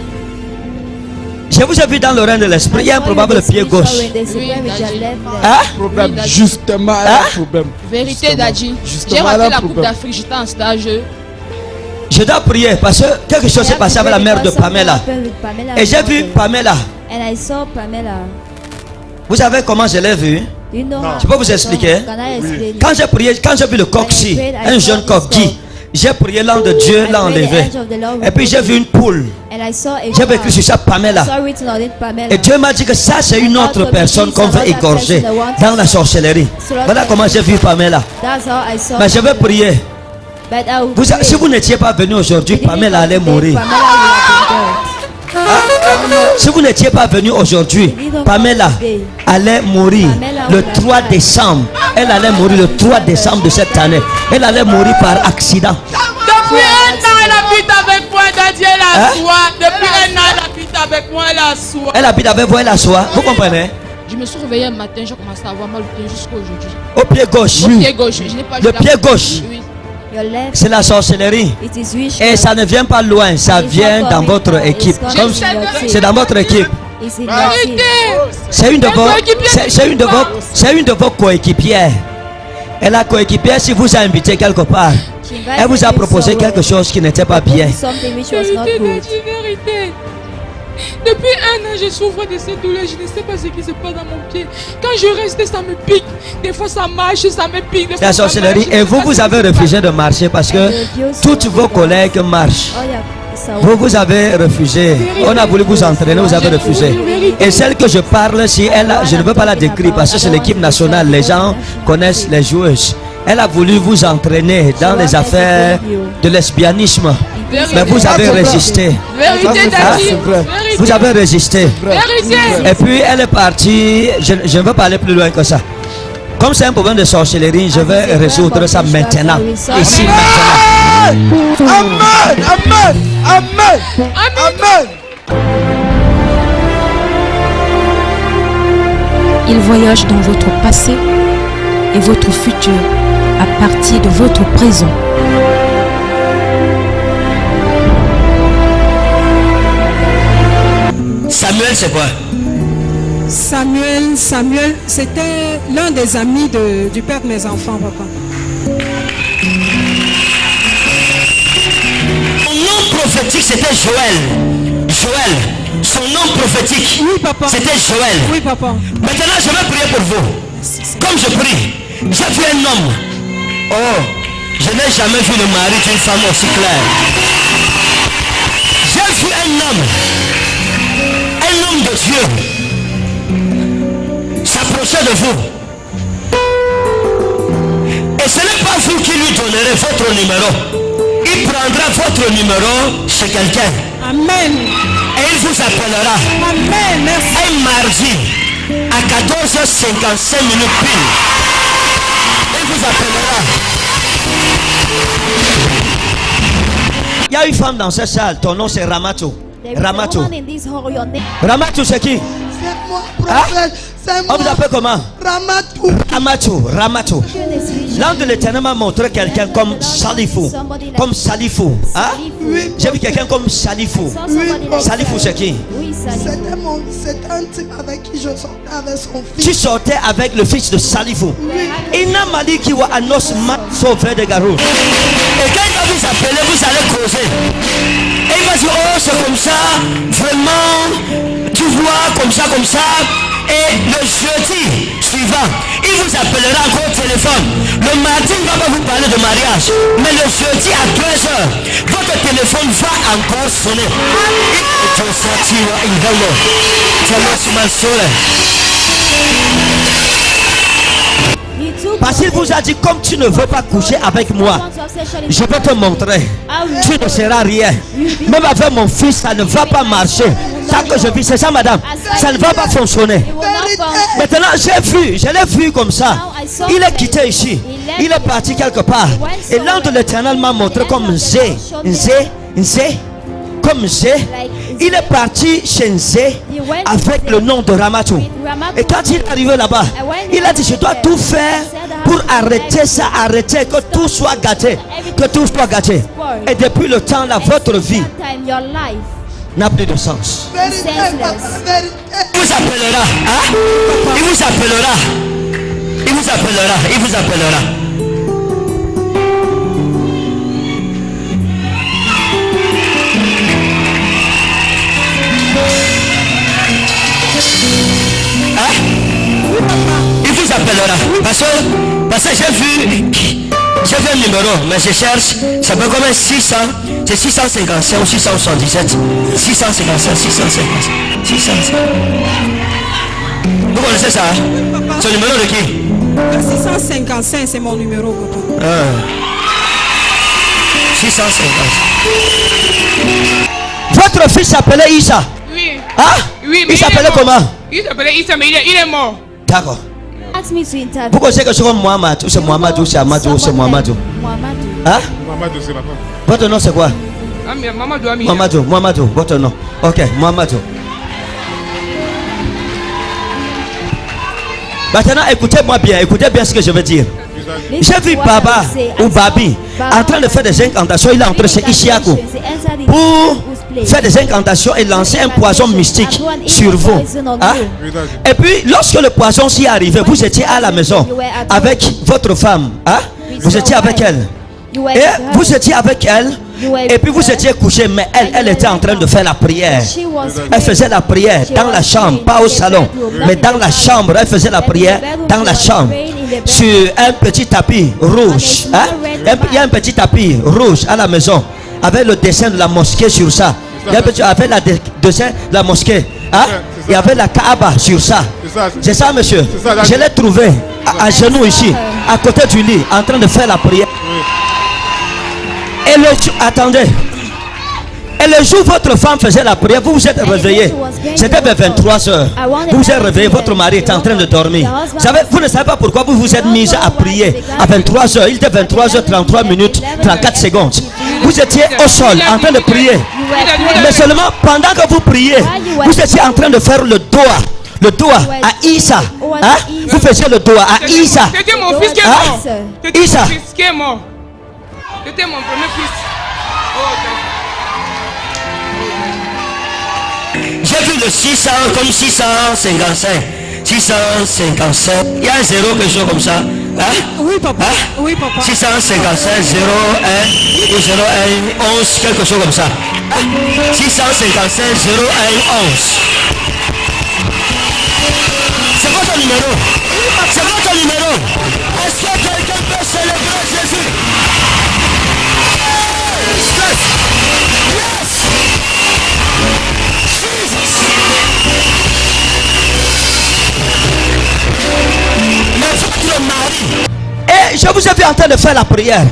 je vous ai vu dans le règne de l'esprit. Il y a un probable pied gauche. Hein? Problème, justement, un problème. Vérité d'Adji. J'ai raté la Coupe d'Afrique, j'étais en stage. Je dois prier parce que quelque chose s'est passé avec la mère de Pamela. Et j'ai vu Pamela. Vous savez comment je l'ai vu? Je peux vous expliquer? Quand j'ai prié, quand j'ai vu le coq-ci, un jeune coq Guy, j'ai prié l'ange de Dieu, l'a enlevé. Et puis j'ai vu une poule. J'ai écrit sur ça Pamela. Et Dieu m'a dit que ça c'est une autre personne qu'on veut égorger dans la sorcellerie. Voilà comment j'ai vu Pamela. Mais je vais prier. Si vous n'étiez pas venu aujourd'hui, Pamela allait mourir. Si vous n'étiez pas venu aujourd'hui, Pamela allait mourir le 3 décembre. Elle allait mourir le 3 décembre de cette année. Elle allait mourir par accident. Depuis un an, elle habite avec moi, Daddy, elle assoit. Depuis un an, elle habite avec moi, elle assoit. Elle habite avec vous, elle assoit. Vous comprenez? Je me suis réveillé un matin, j'ai commencé à avoir mal au pied jusqu'à aujourd'hui. Au pied gauche. Au pied gauche. Je n'ai pas le pied gauche. Oui. C'est la sorcellerie. Et ça ne vient pas loin, ça vient dans votre équipe. C'est dans votre équipe. C'est une de vos coéquipières. Et la coéquipière, si vous a invité quelque part, elle vous a proposé quelque chose qui n'était pas bien. Depuis un an, je souffre de cette douleur. Je ne sais pas ce qui se passe dans mon pied. Quand je reste, ça me pique. Des fois, ça marche, ça me pique. La sorcellerie. Et vous avez refusé de marcher parce que toutes vos collègues marchent. Vous avez refusé. On a voulu vous entraîner, vous avez refusé. Et celle que je parle, si elle, je ne veux pas la décrire parce que c'est l'équipe nationale. Les gens connaissent les joueuses. Elle a voulu vous entraîner dans les affaires de lesbianisme. Mais vous avez résisté. Vous avez résisté. Et puis elle est partie. Je ne veux pas aller plus loin que ça. Comme c'est un problème de sorcellerie, je vais résoudre ça maintenant. Ici, maintenant. Amen. Amen. Amen. Amen. Il voyage dans votre passé et votre futur à partir de votre présent. Samuel, c'est quoi? Samuel, c'était l'un des amis du père de mes enfants, papa. Son nom prophétique, c'était Joël. Joël. Son nom prophétique, oui, papa. C'était Joël. Oui, papa. Maintenant, je vais prier pour vous. Comme je prie, j'ai vu un homme. Oh, je n'ai jamais vu le mari d'une femme aussi claire. J'ai vu un homme de Dieu, s'approcher de vous. Et ce n'est pas vous qui lui donnerez votre numéro. Il prendra votre numéro chez quelqu'un. Amen. Et il vous appellera. Amen. Merci. Un mardi à 14h55 pile. Il vous appellera. Il y a une femme dans cette salle. Ton nom c'est Ramato. Ramato. Ramato c'est qui? C'est moi, prophète. C'est moi. On vous appelle comment? Ramato. Ramato. L'ange de l'Éternel m'a montré quelqu'un comme Salifou. Comme Salifou. Hein? Oui. J'ai vu quelqu'un comme Salifou. Oui, Salifou c'est qui? C'était un type avec qui je sortais avec son fils. Tu sortais avec le fils de Salifou. Oui. Il n'a pas dit qu'il va annoncer ma sauvé de Garou. Et quand il va vous appeler, vous allez causer. Et il va dire, oh c'est comme ça, vraiment, tu vois, comme ça. Et le jeudi suivant, il vous appellera encore au téléphone. Le mardi, il ne va pas vous parler de mariage. Mais le jeudi à 13h, votre téléphone va encore sonner. Parce qu'il vous a dit, comme tu ne veux pas coucher avec moi, je vais te montrer. Tu ne seras rien. Même avec mon fils, ça ne va pas marcher. Ça que je vis, c'est ça madame. Ça ne va pas fonctionner. Maintenant, je l'ai vu comme ça. Il est quitté ici. Il est parti quelque part. Et l'ange de l'Éternel m'a montré comme Zé. Comme Zé. Il est parti chez Zé avec le nom de Ramatou. Et quand il est arrivé là-bas, il a dit, je dois tout faire pour arrêter ça, arrêter, que tout soit gâté. Que tout soit gâté. Et depuis le temps là, votre vie n'a plus de sens. Il vous appellera. Hein? Il vous appellera. Il vous appellera. Il vous appellera. Hein? Il vous appellera. Parce que j'ai vu un numéro, mais je cherche. Ça peut comme un 600. C'est 655 ou 677. 655, 655. Vous connaissez ça? C'est le numéro de qui? 655, c'est mon numéro, papa. 650. Votre fils s'appelait Issa? Oui. Hein? Oui, mais il s'appelait comment? Il s'appelait Issa, mais il est mort. D'accord. Pourquoi c'est que c'est comme Mohamed? Ou c'est Mohamed ou c'est Amadou ou c'est Mohamed? Hein? Mamadou, c'est ma femme. Votre nom c'est quoi? Mohamedou, votre nom. Ok, Mohamedou. Maintenant, écoutez-moi bien, écoutez bien ce que je veux dire. J'ai vu Baba ou Babi en train de faire des incantations. Il est entré chez Ishiaku pour faire des incantations et lancer un poison mystique sur vous. Hein? Et puis, lorsque le poison s'y est arrivé, vous étiez à la maison avec votre femme. Hein? Vous étiez avec elle. Et vous étiez avec elle. Et puis vous étiez couché, mais elle était en train de faire la prière. Elle faisait la prière dans la chambre, pas au salon, mais dans la chambre. Elle faisait la prière dans la chambre sur un petit tapis rouge. Hein? Il y a un petit tapis rouge à la maison avec le dessin de la mosquée sur ça. Il y a avec le dessin de la mosquée. Hein? Il y avait la Kaaba sur ça. C'est ça, monsieur. Je l'ai trouvé à genoux ici, à côté du lit, en train de faire la prière. Et attendez. Et le jour où votre femme faisait la prière, vous vous êtes réveillé. C'était vers 23 heures. Vous vous êtes réveillé, votre mari était en train de dormir. Vous ne savez pas pourquoi vous vous êtes mis à prier à 23 heures. Il était 23h33 minutes 34 secondes. Vous étiez au sol en train de prier. Mais seulement pendant que vous priez, vous étiez en train de faire le doigt. Le doigt à Isa. Hein? Vous faisiez le doigt à Isa. C'était mon fils qui est mort. C'était Isa. mon fils qui est mort. C'était mon premier fils. J'ai vu le 600 comme 655. 655. Il y a un zéro, quelque chose comme ça. Hein? Oui, papa. Hein? Oui, papa. 655, 0, 1, ou 0, 1, 11, quelque chose comme ça. Hein? 655, 0, 1, 11. C'est quoi ton numéro? C'est quoi ton numéro? Est-ce que quelqu'un peut célébrer Jésus? Yes! Yes! Jesus! Mais votre mari. Et je vous ai vu en train de faire la prière.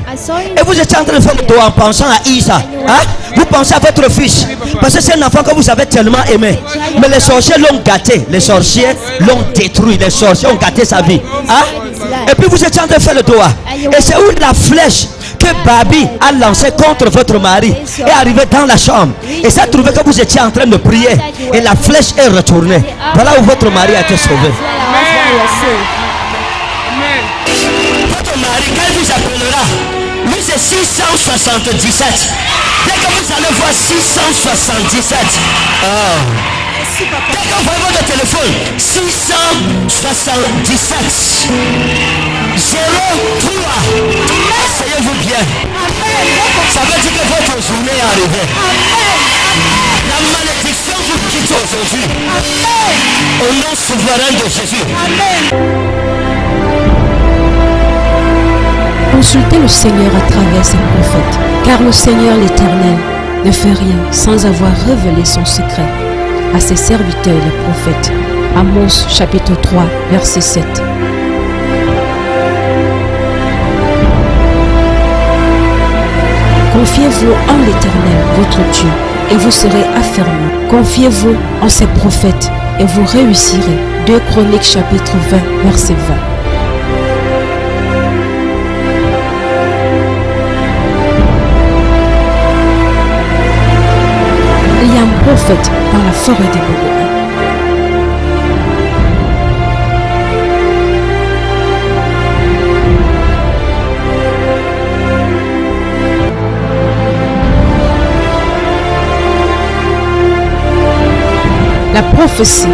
Et vous étiez en train de faire le doigt en pensant à Isa. Hein? Vous pensez à votre fils. Parce que c'est un enfant que vous avez tellement aimé. Mais les sorciers l'ont gâté. Les sorciers l'ont détruit. Les sorciers ont gâté sa vie. Hein? Et puis vous étiez en train de faire le doigt. Et c'est où la flèche que Babi a lancée contre votre mari est arrivée dans la chambre. Et ça a trouvé que vous étiez en train de prier. Et la flèche est retournée. Voilà où votre mari a été sauvé. Votre mari, quand il vous appellera, lui c'est 677. Dès que vous allez voir 677. Oh. Dès que vous voyez votre téléphone, 677. 03. Asseyez-vous bien. Ça veut dire que votre journée est arrivée. La malédiction vous quitte aujourd'hui. Au nom souverain de Jésus. Consultez le Seigneur à travers ses prophètes, car le Seigneur l'Éternel ne fait rien sans avoir révélé son secret à ses serviteurs les prophètes. Amos chapitre 3 verset 7. Confiez-vous en l'Éternel votre Dieu et vous serez affermis. Confiez-vous en ses prophètes et vous réussirez. 2 Chroniques chapitre 20 verset 20. Il y a un prophète dans la forêt des Bédouins. La prophétie